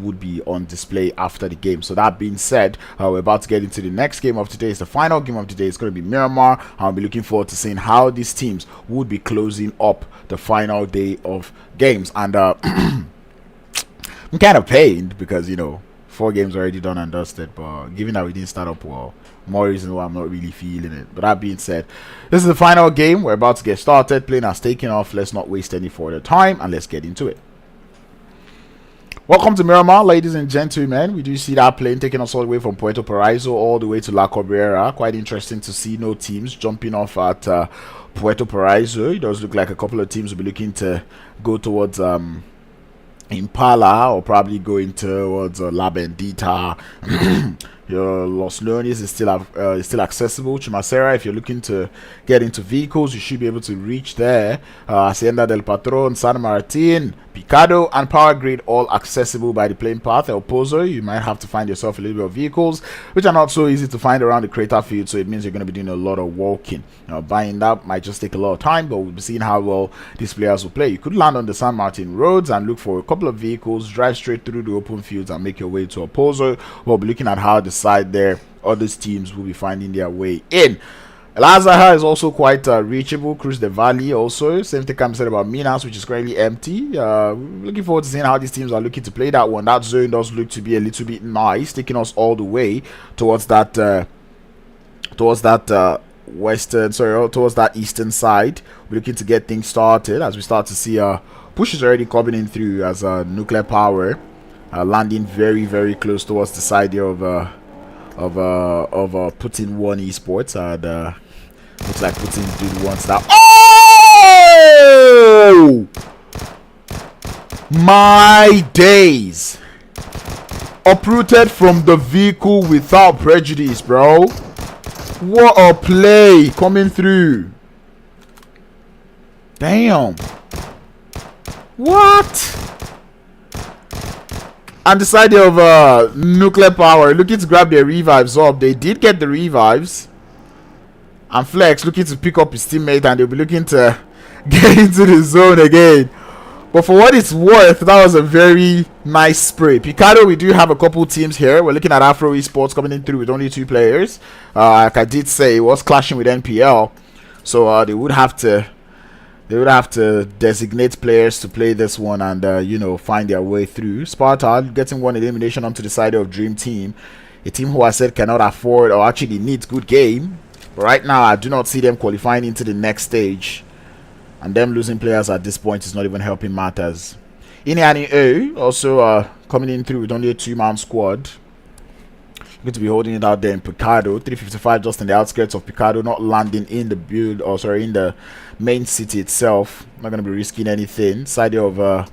Speaker 2: would be on display after the game. So that being said, we're about to get into the next game of today. It's the final game of today. It's going to be Miramar. I'll be looking forward to seeing how these teams would be closing up the final day of games. And I'm kind of pained because, you know, 4 games already done and dusted, but given that we didn't start up well, more reason why I'm not really feeling it. But that being said, this is the final game. We're about to get started. Playing has taken off. Let's not waste any further time and let's get into it. Welcome to Miramar, ladies and gentlemen. We do see that plane taking us all the way from Puerto Paraiso all the way to La Cabrera. Quite interesting to see no teams jumping off at Puerto Paraiso. It does look like a couple of teams will be looking to go towards Impala, or probably going towards La Bendita. Your Los Leones is still accessible. Chumacera, if you're looking to get into vehicles, you should be able to reach there. Hacienda del Patron, San Martin, Picado, and Power Grid, all accessible by the plane path. El Pozo, you might have to find yourself a little bit of vehicles, which are not so easy to find around the crater field, so it means you're going to be doing a lot of walking. Now, buying that might just take a lot of time, but we'll be seeing how well these players will play. You could land on the San Martin roads and look for a couple of vehicles, drive straight through the open fields and make your way to El Pozo. We'll be looking at how the side there, other teams will be finding their way in. El Azahar is also quite reachable. Cruz de Valle also. Same thing can be said about Minas, which is currently empty. Looking forward to seeing how these teams are looking to play that one. That zone does look to be a little bit nice, taking us all the way towards that eastern side. We're looking to get things started as we start to see pushes already coming in through as Nuclear Power landing very, very close towards the side here of Putin One Esports, and looks like Putin did once that. Oh my days! Uprooted from the vehicle without prejudice, bro. What a play coming through. Damn. What? And the side of Nuclear Power looking to grab their revives up. They did get the revives. And Flex looking to pick up his teammate, and they'll be looking to get into the zone again. But for what it's worth, that was a very nice spray. Picado, we do have a couple teams here. We're looking at Afro Esports coming in through with only 2 players. Like I did say, it was clashing with NPL. So they would have to designate players to play this one and you know, find their way through. Sparta getting one elimination onto the side of Dream Team, a team who I said cannot afford or actually needs good game. But right now I do not see them qualifying into the next stage, and them losing players at this point is not even helping matters. IENY ARY EH also coming in through with only a 2-man squad. Going to be holding it out there in Picado. 355 just in the outskirts of Picado, not landing in the build, or sorry, in the main city itself. Not going to be risking anything. Side of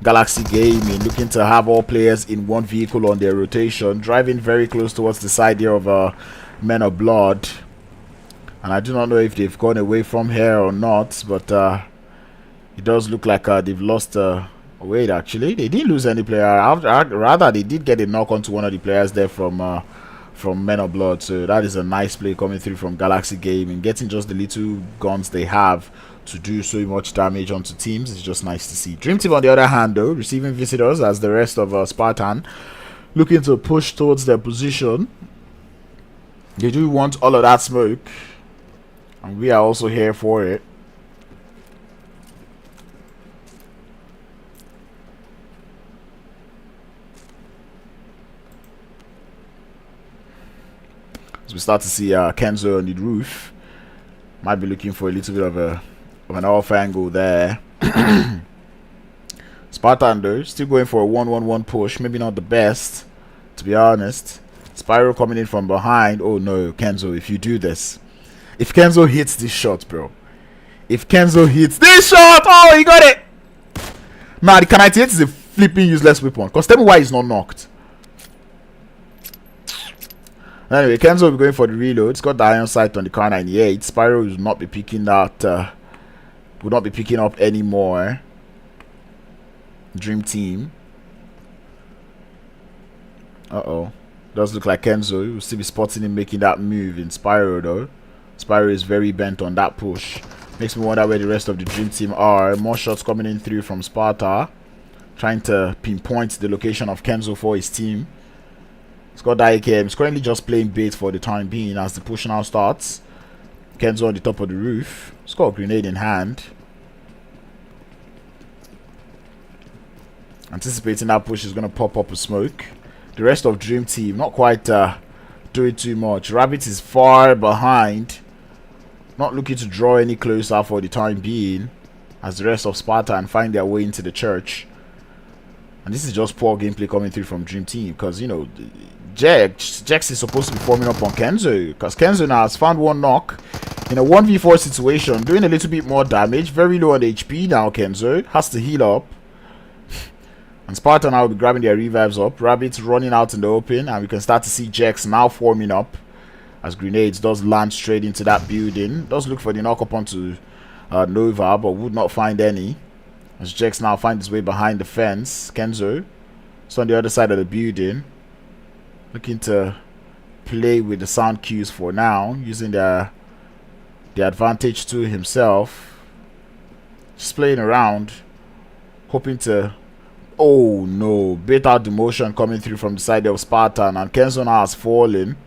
Speaker 2: Galaxy Gaming looking to have all players in one vehicle on their rotation, driving very close towards the side here of Men of Blood. And I do not know if they've gone away from here or not, but it does look like they've lost. Wait, actually, they didn't lose any player. Rather, they did get a knock onto one of the players there from from Men of Blood. So that is a nice play coming through from Galaxy Gaming, getting just the little guns they have to do so much damage onto teams. It's just nice to see. Dream Team on the other hand though, receiving visitors as the rest of Spartan, looking to push towards their position. They do want all of that smoke, and we are also here for it. As we start to see Kenzo on the roof, might be looking for a little bit of an off angle there. Spartan though, still going for a 1-1-1 push. Maybe not the best, to be honest. Spyro coming in from behind. Oh no, Kenzo, if you do this. If Kenzo hits this shot, bro. If Kenzo hits this shot! Oh, he got it! Nah, the K98 is a flipping useless weapon. Because tell me why he's not knocked. Anyway, Kenzo will be going for the reload. It's got the iron sight on the K98. Spyro will not be picking that. Will not be picking up anymore. Dream Team. Uh-oh. Does look like Kenzo will still be spotting him making that move in Spyro though. Spyro is very bent on that push. Makes me wonder where the rest of the Dream Team are. More shots coming in through from Sparta, trying to pinpoint the location of Kenzo for his team. He's got that AKM. He's currently just playing bait for the time being as the push now starts. Kenzo on the top of the roof. He's got a grenade in hand. Anticipating that push is going to pop up a smoke. The rest of Dream Team not quite doing too much. Rabbit is far behind, not looking to draw any closer for the time being, as the rest of Spartan find their way into the church. And this is just poor gameplay coming through from Dream Team, because you know Jex is supposed to be forming up on Kenzo, because Kenzo now has found one knock in a 1v4 situation, doing a little bit more damage. Very low on HP now. Kenzo has to heal up. And Sparta now will be grabbing their revives up. Rabbits running out in the open, and we can start to see Jex now forming up as grenades does land straight into that building. Does look for the knock up onto Nova, but would not find any. As Jex now finds his way behind the fence. Kenzo is on the other side of the building, looking to play with the sound cues for now, using the advantage to himself. Just playing around, hoping to. Oh no, bait out the motion coming through from the side of Spartan, and Kenzo now has fallen.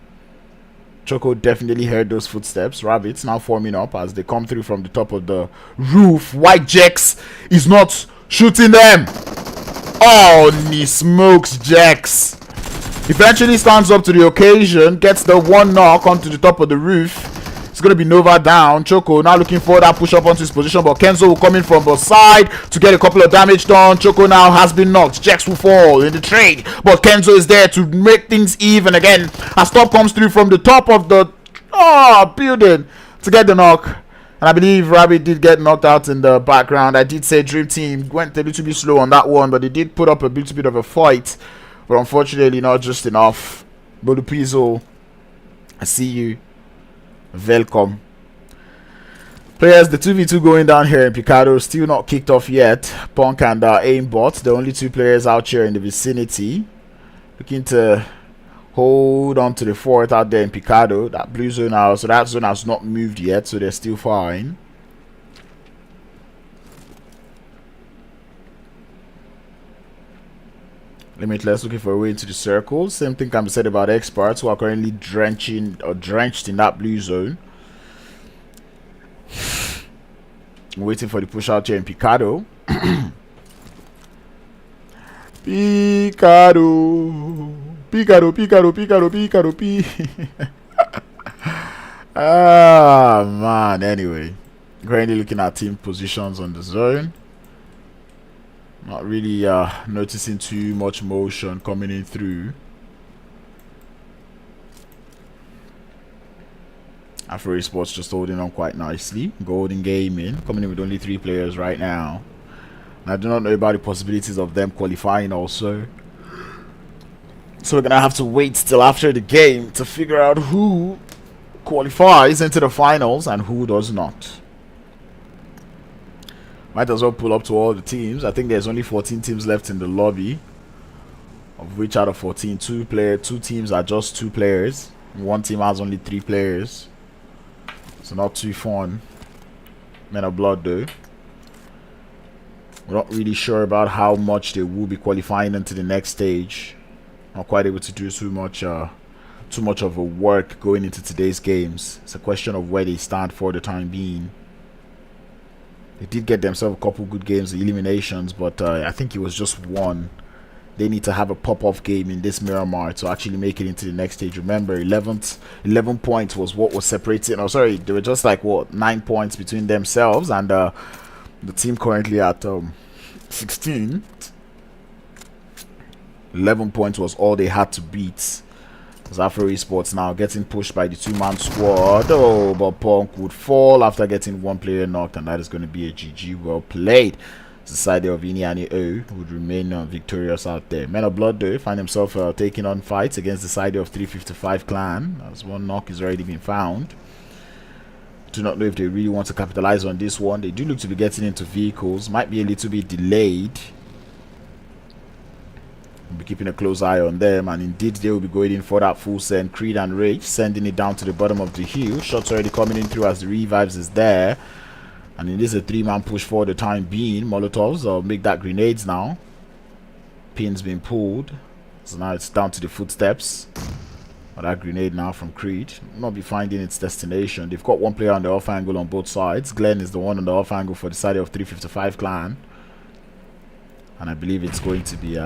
Speaker 2: Choco definitely heard those footsteps. Rabbits now forming up as they come through from the top of the roof. White Jex is not shooting them. Oh, he smokes Jex. Eventually stands up to the occasion, gets the one knock onto the top of the roof. It's going to be Nova down. Choco now looking for that push up onto his position, but Kenzo will come in from the side to get a couple of damage done. Choco now has been knocked. Jex will fall in the trade, but Kenzo is there to make things even again. A stop comes through from the top of the building to get the knock. And I believe Rabbit did get knocked out in the background. I did say Dream Team went a little bit slow on that one, but they did put up a little bit of a fight. But unfortunately, not just enough. Bodupizo, I see you. Welcome. Players, the 2v2 going down here in Picado, still not kicked off yet. Punk and Aimbot, the only two players out here in the vicinity. Looking to hold on to the fort out there in Picado. That blue zone out, so that zone has not moved yet, so they're still fine. Limitless looking for a way into the circle. Same thing can be said about Expertz, who are currently drenched in that blue zone. I'm waiting for the push out here in Picado. Picado. Ah man, anyway. Currently looking at team positions on the zone. Not really noticing too much motion coming in through. Afro Esports just holding on quite nicely. Golden Gaming coming in with only 3 players right now. And I do not know about the possibilities of them qualifying also. So we're going to have to wait till after the game to figure out who qualifies into the finals and who does not. Might as well pull up to all the teams. I think there's only 14 teams left in the lobby. of which out of 14, two teams are just 2 players. One team has only 3 players, so not too fun. Men of Blood though, we're not really sure about how much they will be qualifying into the next stage. Not quite able to do too much of a work going into today's games. It's a question of where they stand for the time being. They did get themselves a couple good games, eliminations, but I think it was just one. They need to have a pop-off game in this Miramar to actually make it into the next stage. Remember, 11 points was what was separating. Oh, sorry, they were just like, what, 9 points between themselves and the team currently at 16. 11 points was all they had to beat. As Afro Esports now getting pushed by the 2-man squad. Oh, but Punk would fall after getting 1 player knocked, and that is going to be a GG. Well played. The side of IENY ARY EH would remain victorious out there. Men of Blood though find himself taking on fights against the side of 355 Clan, as 1 knock is already been found. Do not know if they really want to capitalize on this one. They do look to be getting into vehicles. Might be a little bit delayed. We'll be keeping a close eye on them, and indeed they will be going in for that full send. Creed and Rage sending it down to the bottom of the hill. Shots already coming in through as the revives is there, and it is a 3-man push for the time being. Molotovs make that grenades now. Pins being pulled, so now it's down to the footsteps. But that grenade now from Creed will not be finding its destination. They've got 1 player on the off angle on both sides. Glenn is the one on the off angle for the side of 355 Clan, and I believe it's going to be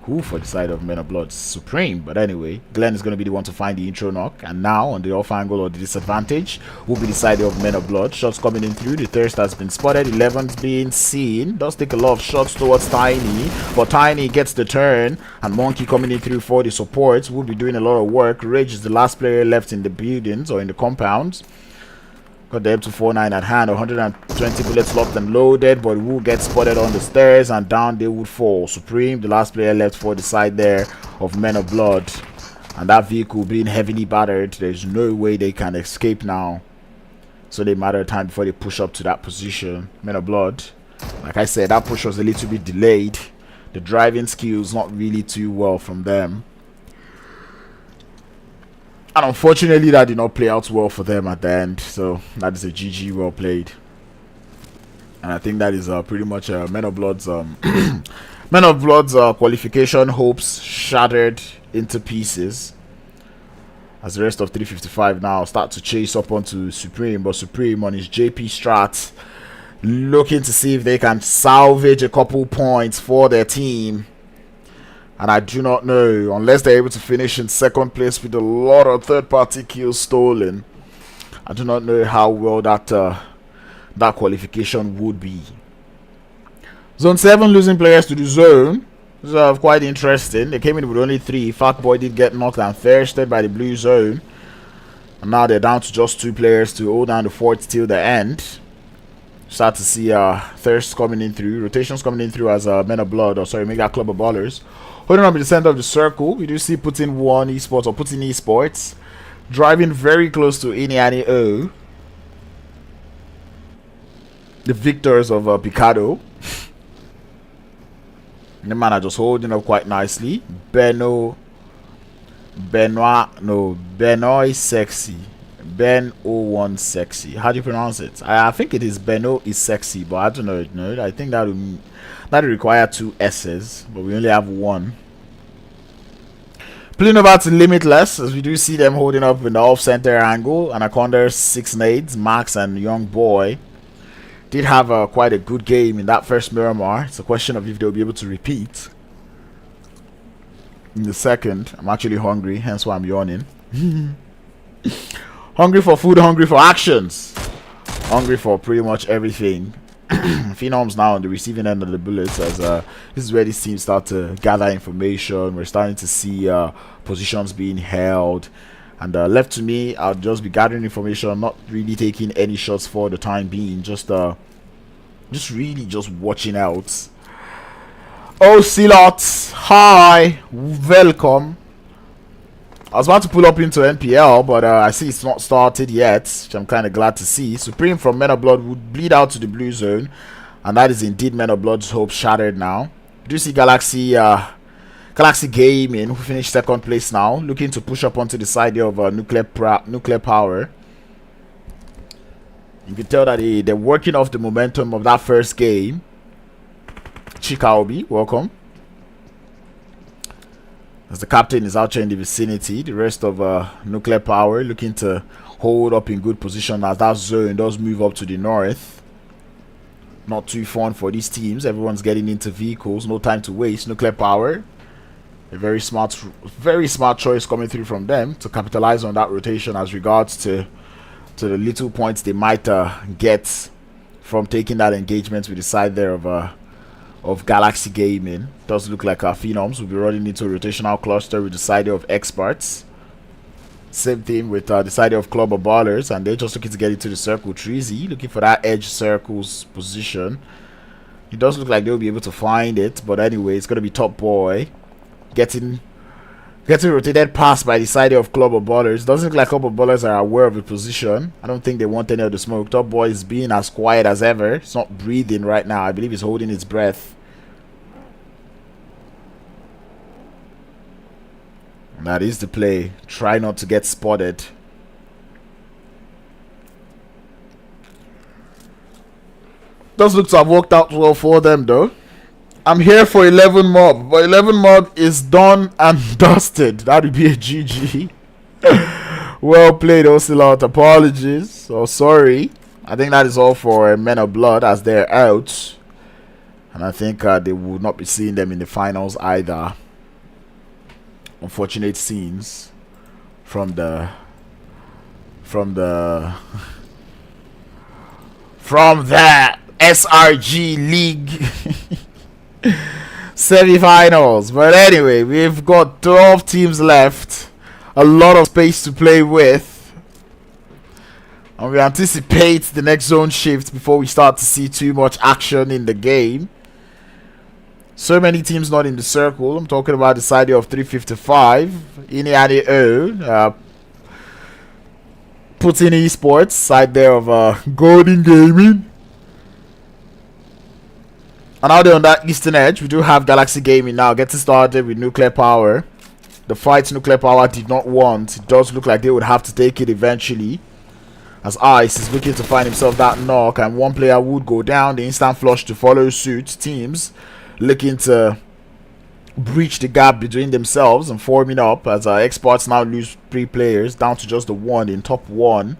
Speaker 2: who for the side of Men of Blood? Supreme. But anyway, Glenn is going to be the one to find the intro knock, and now on the off angle or the disadvantage will be the side of Men of Blood. Shots coming in through. The thirst has been spotted. 11's being seen. Does take a lot of shots towards Tiny, but Tiny gets the turn, and Monkey coming in through for the supports will be doing a lot of work. Rage is the last player left in the buildings or in the compounds. Got the M249 at hand, 120 bullets locked and loaded, but will get spotted on the stairs, and down they would fall. Supreme, the last player left for the side there of Men of Blood, and that vehicle being heavily battered. There's no way they can escape now, so they matter of time before they push up to that position. Men of Blood, like I said, that push was a little bit delayed. The driving skills not really too well from them, and unfortunately that did not play out well for them at the end. So that is a GG, well played. And I think that is pretty much Men of Blood's Men of Blood's qualification hopes shattered into pieces, as the rest of 355 now start to chase up onto Supreme. But Supreme on his JP strat, looking to see if they can salvage a couple points for their team. And I do not know, unless they're able to finish in 2nd place with a lot of third-party kills stolen, I do not know how well that that qualification would be. Zone 7 losing players to the zone. This is quite interesting. They came in with only 3. Fat Boy did get knocked and thirsted by the blue zone, and now they're down to just 2 players to hold down the fort till the end. Start to see thirst coming in through, rotations coming in through as Men of Blood, or sorry, Mega Club of Ballers holding up in the center of the circle. We do see Putin Esports, or Putin Esports, driving very close to IENY ARY EH, the victors of Picado. The man are just holding up quite nicely. Benoit Sexy. Ben01 Sexy. How do you pronounce it? I think it is Beno is Sexy, but I don't know. No, I think that would require 2 S's, but we only have 1. Playing over to Limitless, as we do see them holding up in the off-center angle. Anaconda, 6 nades, Max and Young Boy did have quite a good game in that first Miramar. It's a question of if they'll be able to repeat in the second. I'm actually hungry, hence why I'm yawning. Hungry for food, hungry for actions, hungry for pretty much everything. Phenoms now on the receiving end of the bullets, as this is where these teams start to gather information. We're starting to see positions being held, and left to me, I'll just be gathering information, not really taking any shots for the time being, just really just watching out. Oh, Silot, hi, welcome. I was about to pull up into NPL, but I see it's not started yet, which I'm kind of glad to see. Supreme from Men of Blood would bleed out to the blue zone, and that is indeed Men of Blood's hope shattered now. We do see Galaxy Galaxy Gaming, who finished second place now, looking to push up onto the side of nuclear power. You can tell that they're working off the momentum of that first game. Chikaobi, welcome. As the captain is out here in the vicinity, the rest of nuclear power looking to hold up in good position as that zone does move up to the north. Not too fun for these teams. Everyone's getting into vehicles. No time to waste. Nuclear power, a very smart choice coming through from them to capitalize on that rotation as regards to the little points they might get from taking that engagement with the side there of Galaxy Gaming. Does look like our Phenoms will be running into a rotational cluster with the side of Expertz. Same thing with the side of Club of Ballers, and they're just looking to get into the circle. Treasy looking for that edge circles position. It does look like they'll be able to find it, but anyway, it's going to be Top Boy getting rotated past by the side of Club of Ballers. Doesn't look like Club of Ballers are aware of the position. I don't think they want any of the smoke. Top Boy is being as quiet as ever. It's not breathing right now. I believe he's holding his breath. And that is the play. Try not to get spotted. Does look to have worked out well for them though. I'm here for 11 mob, but 11 mob is done and dusted. That would be a GG. Well played, Ocelot. Apologies. Oh, sorry. I think that is all for Men of Blood as they're out. And I think they will not be seeing them in the finals either. Unfortunate scenes from the SRG League semi-finals. But anyway, we've got 12 teams left, a lot of space to play with, and we anticipate the next zone shift before we start to see too much action in the game. So many teams not in the circle. I'm talking about the side of 355 IENY ARY EH, SPARTAN ESPORTS, side there of Golden Gaming. And out there on that eastern edge, we do have Galaxy Gaming now getting started with nuclear power. The fight nuclear power did not want. It does look like they would have to take it eventually, as Ice is looking to find himself that knock, and one player would go down. The instant flush to follow suit. Teams looking to breach the gap between themselves and forming up as Expertz now lose 3 players down to just the 1 in top 1.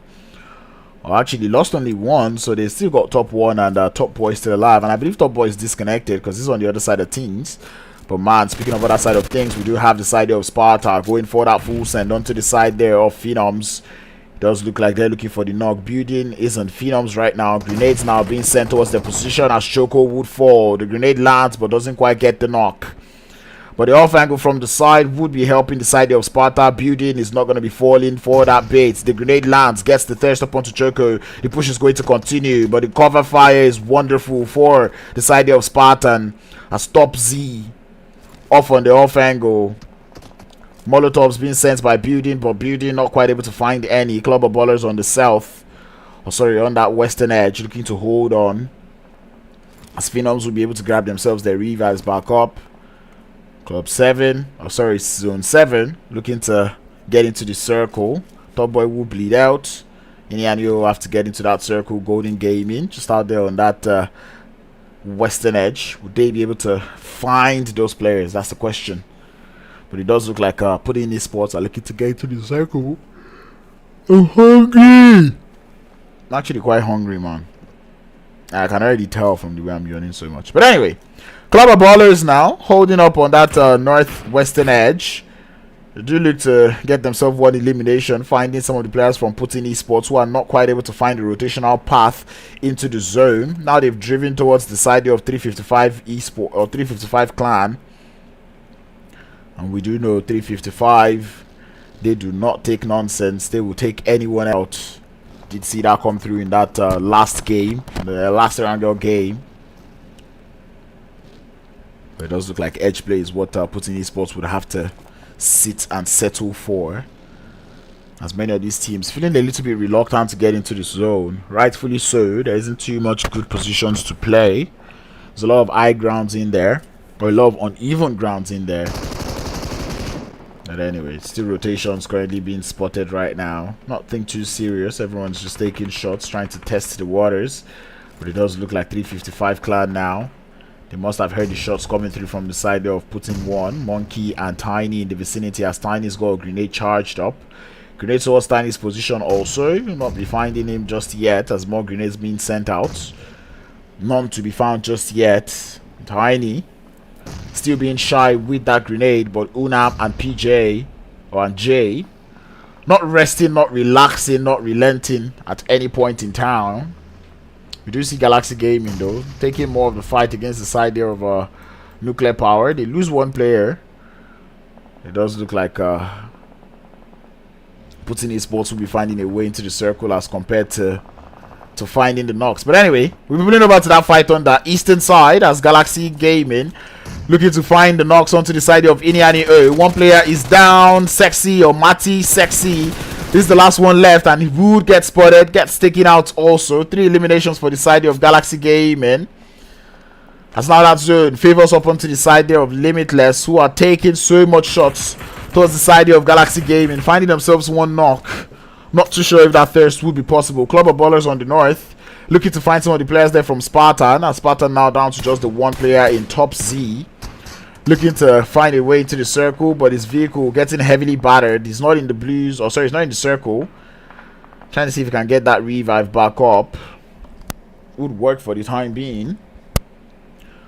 Speaker 2: Well, actually lost only 1, so they still got top 1, and Top Boy is still alive. And I believe Top Boy is disconnected because he's on the other side of things. But man, speaking of other side of things, we do have the side of Sparta going for that full send onto the side there of Phenoms. It does look like they're looking for the knock. Building isn't Phenoms right now. Grenades now being sent towards their position as Choco would fall. The grenade lands but doesn't quite get the knock. But the off angle from the side would be helping the side of Sparta. Building is not going to be falling for that bait. The grenade lands, gets the thirst up onto Choco. The push is going to continue, but the cover fire is wonderful for the side of Spartan. As Top Z off on the off angle. Molotovs being sent by Building, but Building not quite able to find any. Club of Ballers on the south, on that western edge, looking to hold on. As Phenoms will be able to grab themselves their revise back up. Zone 7, looking to get into the circle. Top Boy will bleed out. IENY ARY EH will have to get into that circle. Golden Gaming just out there on that western edge. Would they be able to find those players? That's the question. But it does look like SPARTAN ESPORTS are looking to get into the circle. I'm hungry. I'm actually quite hungry, man. I can already tell from the way I'm yawning so much. But anyway, Club of Ballers now holding up on that northwestern edge. They do look to get themselves 1 elimination, finding some of the players from SPARTAN ESPORTS who are not quite able to find the rotational path into the zone. Now they've driven towards the side of 355 Esport or 355 Clan. And we do know 355, they do not take nonsense. They will take anyone out. Did see that come through in that last game, the last round game. But it does look like edge play is what SPARTAN ESPORTS would have to sit and settle for. As many of these teams feeling a little bit reluctant to get into the zone. Rightfully so. There isn't too much good positions to play. There's a lot of high grounds in there, or a lot of uneven grounds in there. But anyway, still rotations currently being spotted right now. Nothing too serious. Everyone's just taking shots, trying to test the waters. But it does look like 355 Clan now. They must have heard the shots coming through from the side there of putting one. Monkey and Tiny in the vicinity as Tiny's got a grenade charged up. Grenade towards Tiny's position also. You'll not be finding him just yet as more grenades being sent out. None to be found just yet. Tiny still being shy with that grenade, but Unam and PJ and Jay not resting, not relaxing, not relenting at any point in time. We do see Galaxy Gaming though taking more of the fight against the side there of nuclear power. They lose one player. It does look like Putting Esports will be finding a way into the circle as compared to finding the knocks. But anyway, we'll be moving over to that fight on the eastern side as Galaxy Gaming looking to find the knocks onto the side of IENY ARY EH. One player is down, Sexy or Mati Sexy. This is the last one left, and he would get spotted, gets taken out also. 3 eliminations for the side of Galaxy Gaming. As now that zone favors up onto the side there of Limitless, who are taking so much shots towards the side there of Galaxy Gaming, finding themselves one knock. Not too sure if that thirst would be possible. Club of Ballers on the north, looking to find some of the players there from Spartan. And Spartan now down to just the one player in top Z. Looking to find a way into the circle, but his vehicle getting heavily battered. He's not in the blues, or sorry, he's not in the circle. Trying to see if he can get that revive back up. Would work for the time being.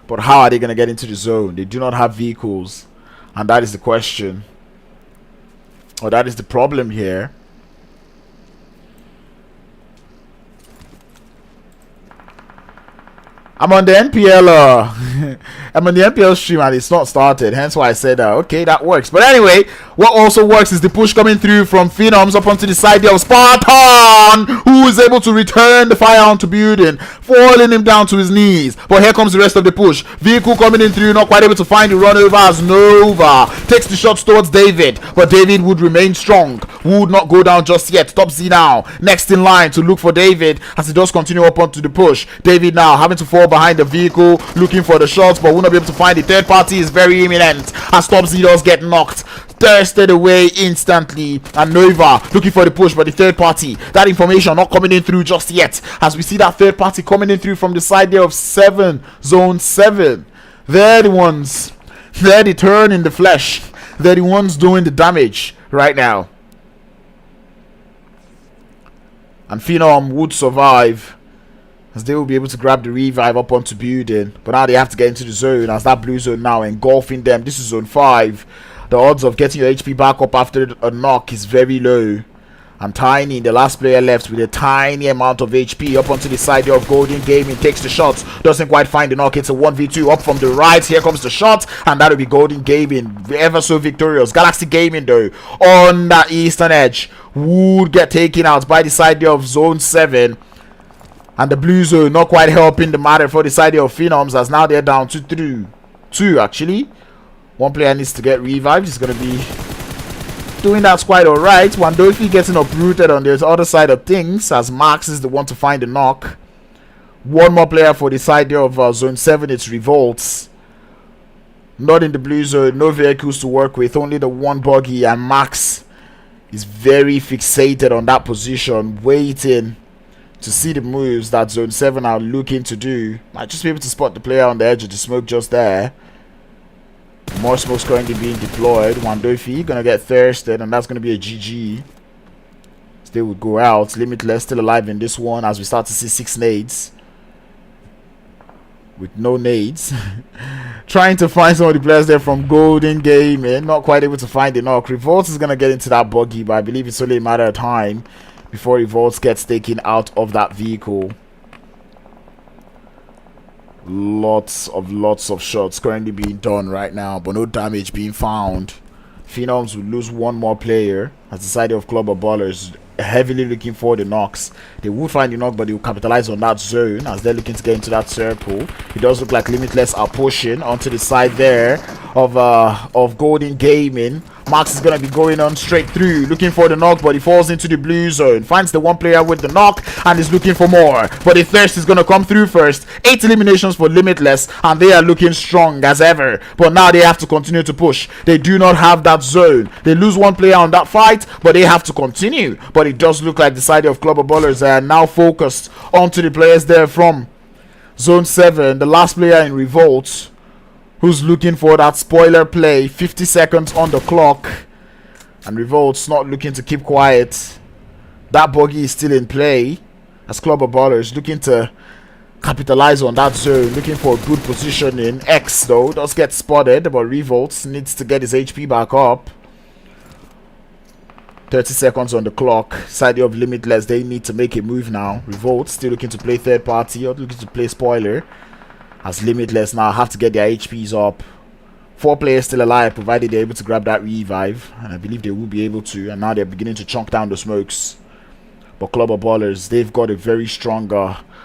Speaker 2: But how are they going to get into the zone? They do not have vehicles. And that is the question. Or that is the problem here. I'm on the NPL I'm on the NPL stream and it's not started, hence why I said okay, that works. But anyway, what also works is the push coming through from Phenoms up onto the side there of Spartan, who is able to return the fire onto building, falling him down to his knees. But here comes the rest of the push. Vehicle coming in through, not quite able to find the run over as Nova takes the shots towards David, but David would remain strong, would not go down just yet. Top Z now next in line to look for David as he does continue up onto the push. David now having to fall behind the vehicle, looking for the shots, but will not be able to find the third party. Is very imminent as Top Z does get knocked, thirsted away instantly, and Nova looking for the push, but the third party, that information not coming in through just yet as we see that third party coming in through from the side there of 7 zone 7. They're the ones, they're the turn in the flesh, they're the ones doing the damage right now, and Phenom would survive as they will be able to grab the revive up onto building. But now they have to get into the zone as that blue zone now engulfing them. This is zone 5. The odds of getting your HP back up after a knock is very low. And Tiny, the last player left with a tiny amount of HP up onto the side of Golden Gaming, takes the shots, doesn't quite find the knock. It's a 1v2 up from the right. Here comes the shot, and that'll be Golden Gaming, ever so victorious. Galaxy Gaming though on that eastern edge would get taken out by the side of zone 7. And the blue zone not quite helping the matter for the side of Phenoms, as now they're down to 2 actually. One player needs to get revived. He's going to be doing that quite alright. Wandofi getting uprooted on the other side of things as Max is the one to find the knock. One more player for the side there of zone 7. It's Revolts. Not in the blue zone. No vehicles to work with. Only the one buggy, and Max is very fixated on that position, waiting to see the moves that zone 7 are looking to do. Might just be able to spot the player on the edge of the smoke just there. More smoke's currently being deployed. Wandofi gonna get thirsted, and that's gonna be a GG. They would go out. Limitless still alive in this one as we start to see 6 nades with no nades. Trying to find some of the players there from Golden Gaming, not quite able to find the knock. Revolt is gonna get into that buggy, but I believe it's only a matter of time before Revolt gets taken out of that vehicle. Lots of shots currently being done right now, but no damage being found. Phenoms will lose one more player as the side of Club of Ballers heavily looking for the knocks. They will find the knock, but they will capitalize on that zone as they're looking to get into that circle. It does look like Limitless are pushing onto the side there of Golden Gaming, Max is going to be going on straight through, looking for the knock, but he falls into the blue zone. Finds the one player with the knock and is looking for more. But the thirst is going to come through first. 8 eliminations for Limitless, and they are looking strong as ever. But now they have to continue to push. They do not have that zone. They lose one player on that fight, but they have to continue. But it does look like the side of Clubber Ballers are now focused onto the players there from Zone 7. The last player in Revolt, who's looking for that spoiler play. 50 seconds on the clock, and Revolt's not looking to keep quiet. That buggy is still in play as Clubber Ballers looking to capitalize on that zone, looking for good positioning. X though does get spotted, but Revolt needs to get his HP back up. 30 seconds on the clock. Side of Limitless, they need to make a move now. Revolt still looking to play third party or looking to play spoiler, as Limitless now have to get their HPs up. 4 players still alive, provided they're able to grab that revive, and I believe they will be able to. And now they're beginning to chunk down the smokes. But Clubber Ballers, they've got a very strong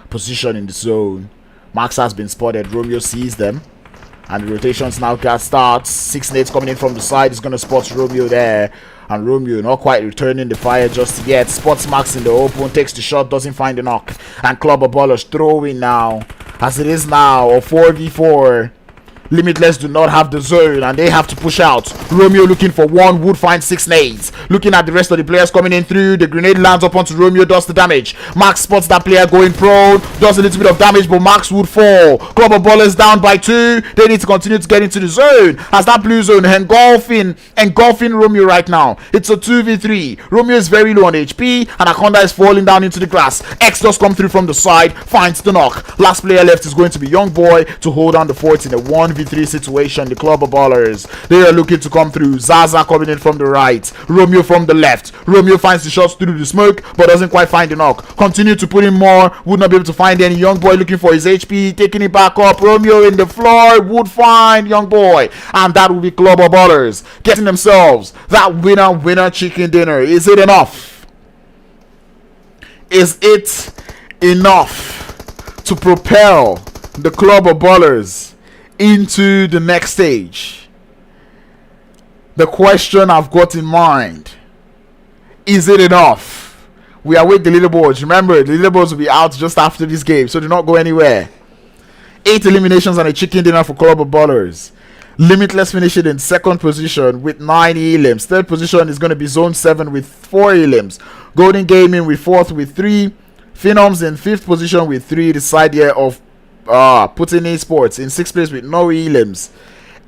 Speaker 2: position in the zone. Max has been spotted. Romeo sees them, and the rotations now starts. 6 nades coming in from the side. He's going to spot Romeo there, and Romeo not quite returning the fire just yet. Spots Max in the open, takes the shot, doesn't find the knock, and Clubber Ballers throwing now. As it is now a 4v4. Limitless do not have the zone, and they have to push out. Romeo looking for one, would find 6 nades. Looking at the rest of the players coming in through. The grenade lands up onto Romeo, does the damage. Max spots that player going prone, does a little bit of damage, but Max would fall. Clubber Ballers down by 2. They need to continue to get into the zone, as that blue zone engulfing Romeo right now. It's a 2v3. Romeo is very low on HP, and Akonda is falling down into the grass. X does come through from the side, finds the knock. Last player left is going to be Young Boy to hold down the fort in a 1v3 situation. The Clubber Ballers, they are looking to come through. Zaza coming in from the right, Romeo from the left. Romeo finds the shots through the smoke, but doesn't quite find the knock. Continue to put in more, would not be able to find any. Young Boy looking for his HP, taking it back up. Romeo in the floor, would find Young Boy, and that will be Clubber Ballers getting themselves that winner chicken dinner. Is it enough? Is it enough to propel the Clubber Ballers into the next stage? The question I've got in mind, is it enough? We await the leaderboards. Remember, the leaderboards will be out just after this game, so do not go anywhere. 8 eliminations and a chicken dinner for Clubber Ballers. Limitless finishing in 2nd position with 9 elims. 3rd position is going to be Zone 7 with 4 elims. Golden Gaming with 4th with 3. Phenoms in 5th position with 3. The side here of Putting Esports in 6th place with no elims.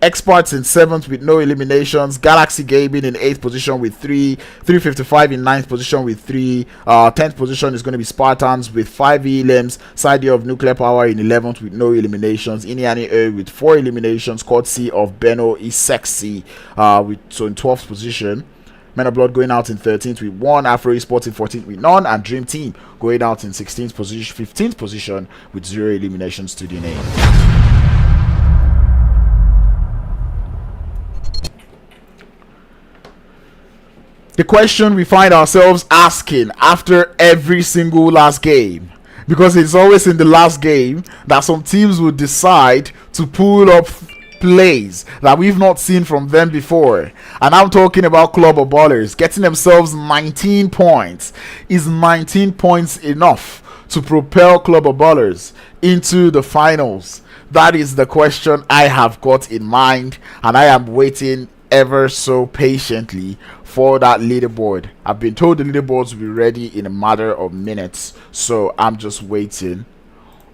Speaker 2: Expertz in 7th with no eliminations. Galaxy Gaming in 8th position with 3. 355 in 9th position with 3. 10th position is going to be Spartans with 5 elims. Side of Nuclear Power in 11th with no eliminations. IENY ARY EH with 4 eliminations, courtesy of Benno is Sexy, so in 12th position. Men of Blood going out in 13th with 1, Afro Esports in 14th with none, and Dream Team going out in 16th position, 15th position with 0 eliminations to the name. The question we find ourselves asking after every single last game, because it's always in the last game that some teams will decide to pull up plays that we've not seen from them before, and I'm talking about Clubber Ballers getting themselves 19 points. Is 19 points enough to propel Clubber Ballers into the finals? That is the question I have got in mind, and I am waiting ever so patiently for that leaderboard. I've been told the leaderboards will be ready in a matter of minutes, so I'm just waiting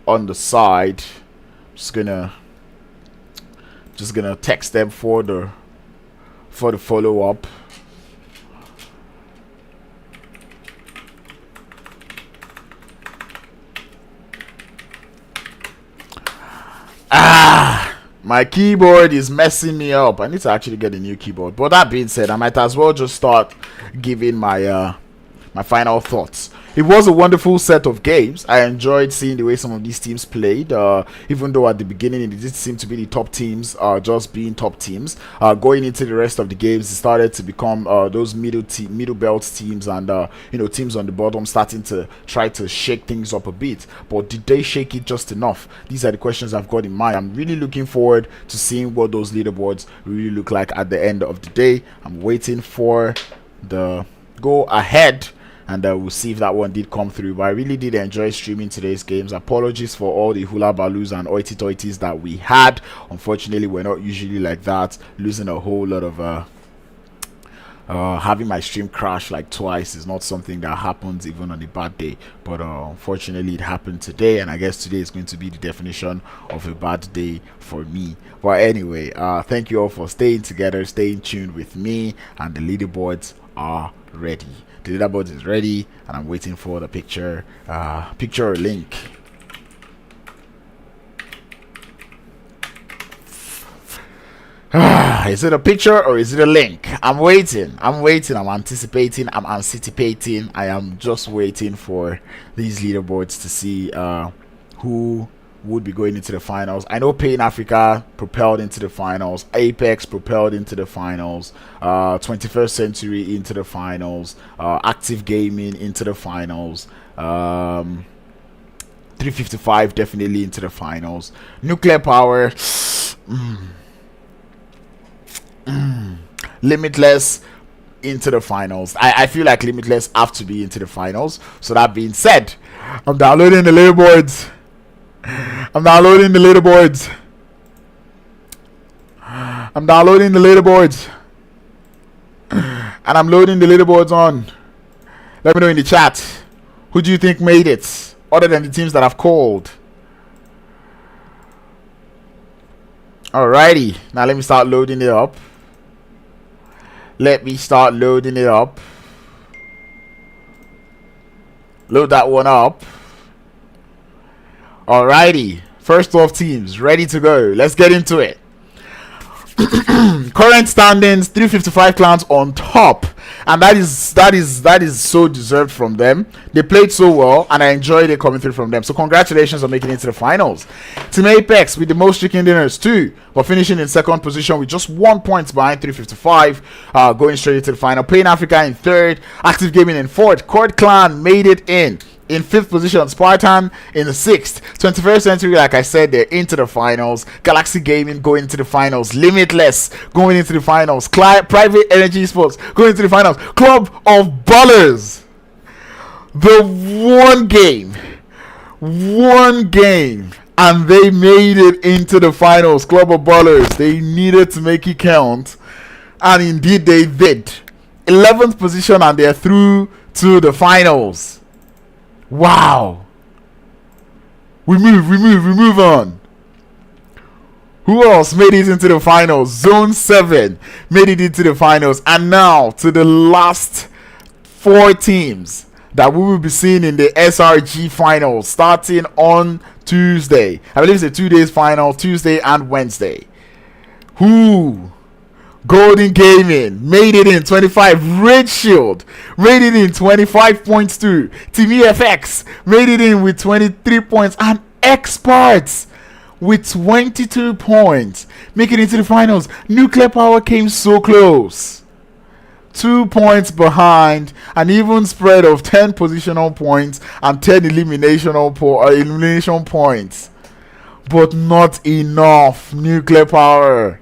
Speaker 2: on the side. Just gonna text them for the follow-up. My keyboard is messing me up. I need to actually get a new keyboard. But that being said, I might as well just start giving my my final thoughts. it was a wonderful set of games. I enjoyed seeing the way some of these teams played, even though at the beginning it did seem to be the top teams just being top teams. Going into the rest of the games, it started to become those middle belt teams, and teams on the bottom starting to try to shake things up a bit. But did they shake it just enough? These are the questions I've got in mind. I'm really looking forward to seeing what those leaderboards really look like at the end of the day. I'm waiting for the go ahead, and we'll see if that one did come through. But I really did enjoy streaming today's games. Apologies for all the hula baloos and oity toities that we had. Unfortunately, we're not usually like that, losing a whole lot of having my stream crash like twice is not something that happens even on a bad day, but unfortunately it happened today, and I guess today is going to be the definition of a bad day for me. But anyway, thank you all for staying together, staying tuned with me, and the leaderboards are ready. The leaderboard is ready, and I'm waiting for the picture or link. Is it a picture or is it a link? I'm waiting, I'm anticipating, I am just waiting for these leaderboards to see who would be going into the finals. I know Pain Africa propelled into the finals, Apex propelled into the finals, 21st Century into the finals, Active Gaming into the finals, 355 definitely into the finals, Nuclear Power, Limitless into the finals. I feel like Limitless have to be into the finals. So that being said, I'm downloading the leaderboards. I'm downloading the leaderboards. And I'm loading the leaderboards on. Let me know in the chat, who do you think made it, other than the teams that I've called? Alrighty, now let me start loading it up. Load that one up. Alrighty, first 12 teams ready to go. Let's get into it. Current standings: 355 clans on top, and that is so deserved from them. They played so well, and I enjoyed it coming through from them. So congratulations on making it to the finals. Team Apex with the most chicken dinners too, but finishing in second position with just 1 point behind 355, going straight into the final. Pain Africa in third, Active Gaming in fourth. Kurd Clan made it in fifth position. Spartan in the sixth. 21st Century, like I said, they're into the finals. Galaxy Gaming going into the finals. Limitless going into the finals. Private Energy Sports going into the finals. Club of Ballers, the one game, and they made it into the finals. Club of Ballers, they needed to make it count, and indeed they did. 11th position, and they're through to the finals. Wow. We move on. Who else made it into the finals? Zone 7 made it into the finals. And now to the last 4 teams that we will be seeing in the SRG finals starting on Tuesday. I believe it's a 2 days final, Tuesday and Wednesday. Who? Golden Gaming made it in 25. Red Shield made it in 25 points too. Team EFX made it in with 23 points, and Expertz with 22 points making it to the finals. Nuclear Power came so close, 2 points behind, an even spread of 10 positional points and 10 elimination points, but not enough. Nuclear Power,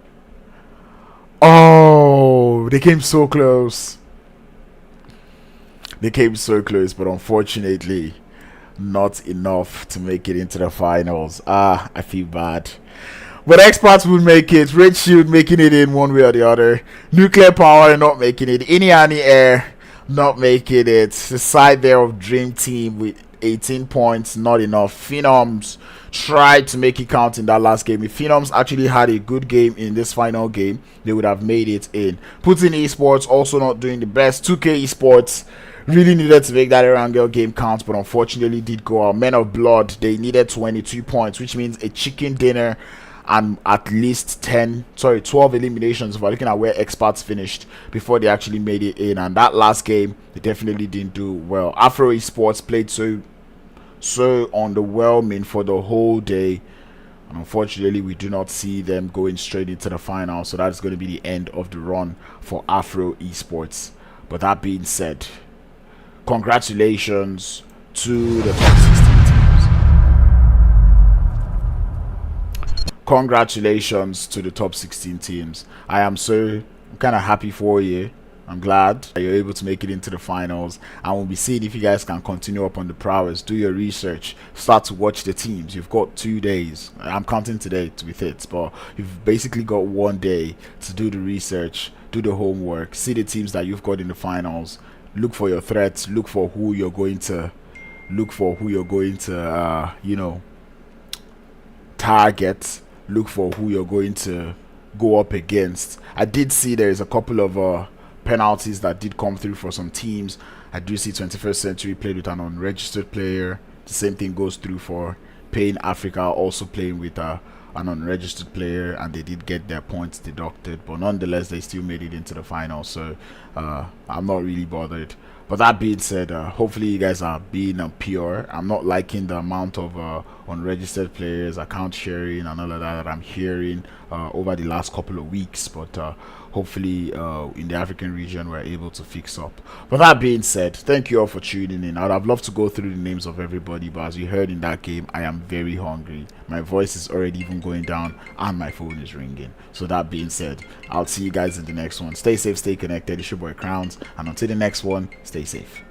Speaker 2: oh, they came so close. But unfortunately, not enough to make it into the finals. I feel bad. But Expertz will make it. Red Shield making it in one way or the other. Nuclear Power not making it. IENY ARY EH not making it. The side there of Dream Team with 18 points, not enough. Phenoms tried to make it count in that last game. If Phenoms actually had a good game in this final game, they would have made it in. Putin Esports also not doing the best. 2K Esports really needed to make that Erangel game count, but unfortunately did go out. Men of Blood, they needed 22 points, which means a chicken dinner and at least 12 eliminations if we're looking at where Expertz finished before they actually made it in. And that last game, they definitely didn't do well. Afro Esports played so underwhelming for the whole day, and unfortunately we do not see them going straight into the final, so that's going to be the end of the run for Afro Esports. But that being said, congratulations to the top 16 teams. Congratulations to the top 16 teams. I'm kind of happy for you. I'm glad that you're able to make it into the finals, and we'll be seeing if you guys can continue up on the prowess. Do your research, start to watch the teams. You've got 2 days. I'm counting today with it, but you've basically got 1 day to do the research, do the homework, see the teams that you've got in the finals, look for your threats, look for who you're going to target, look for who you're going to go up against. I did see there's a couple of penalties that did come through for some teams. I do see 21st Century played with an unregistered player. The same thing goes through for Pain Africa, also playing with an unregistered player, and they did get their points deducted, but nonetheless they still made it into the final, so I'm not really bothered. But that being said, hopefully you guys are being pure. I'm not liking the amount of unregistered players, account sharing and all of that I'm hearing over the last couple of weeks, but hopefully in the African region we're able to fix up. But that being said, thank you all for tuning in. I'd have loved to go through the names of everybody, but as you heard in that game, I am very hungry. My voice is already even going down and my phone is ringing. So that being said, I'll see you guys in the next one. Stay safe, stay connected. It's your boy Crowns, and until the next one, stay safe.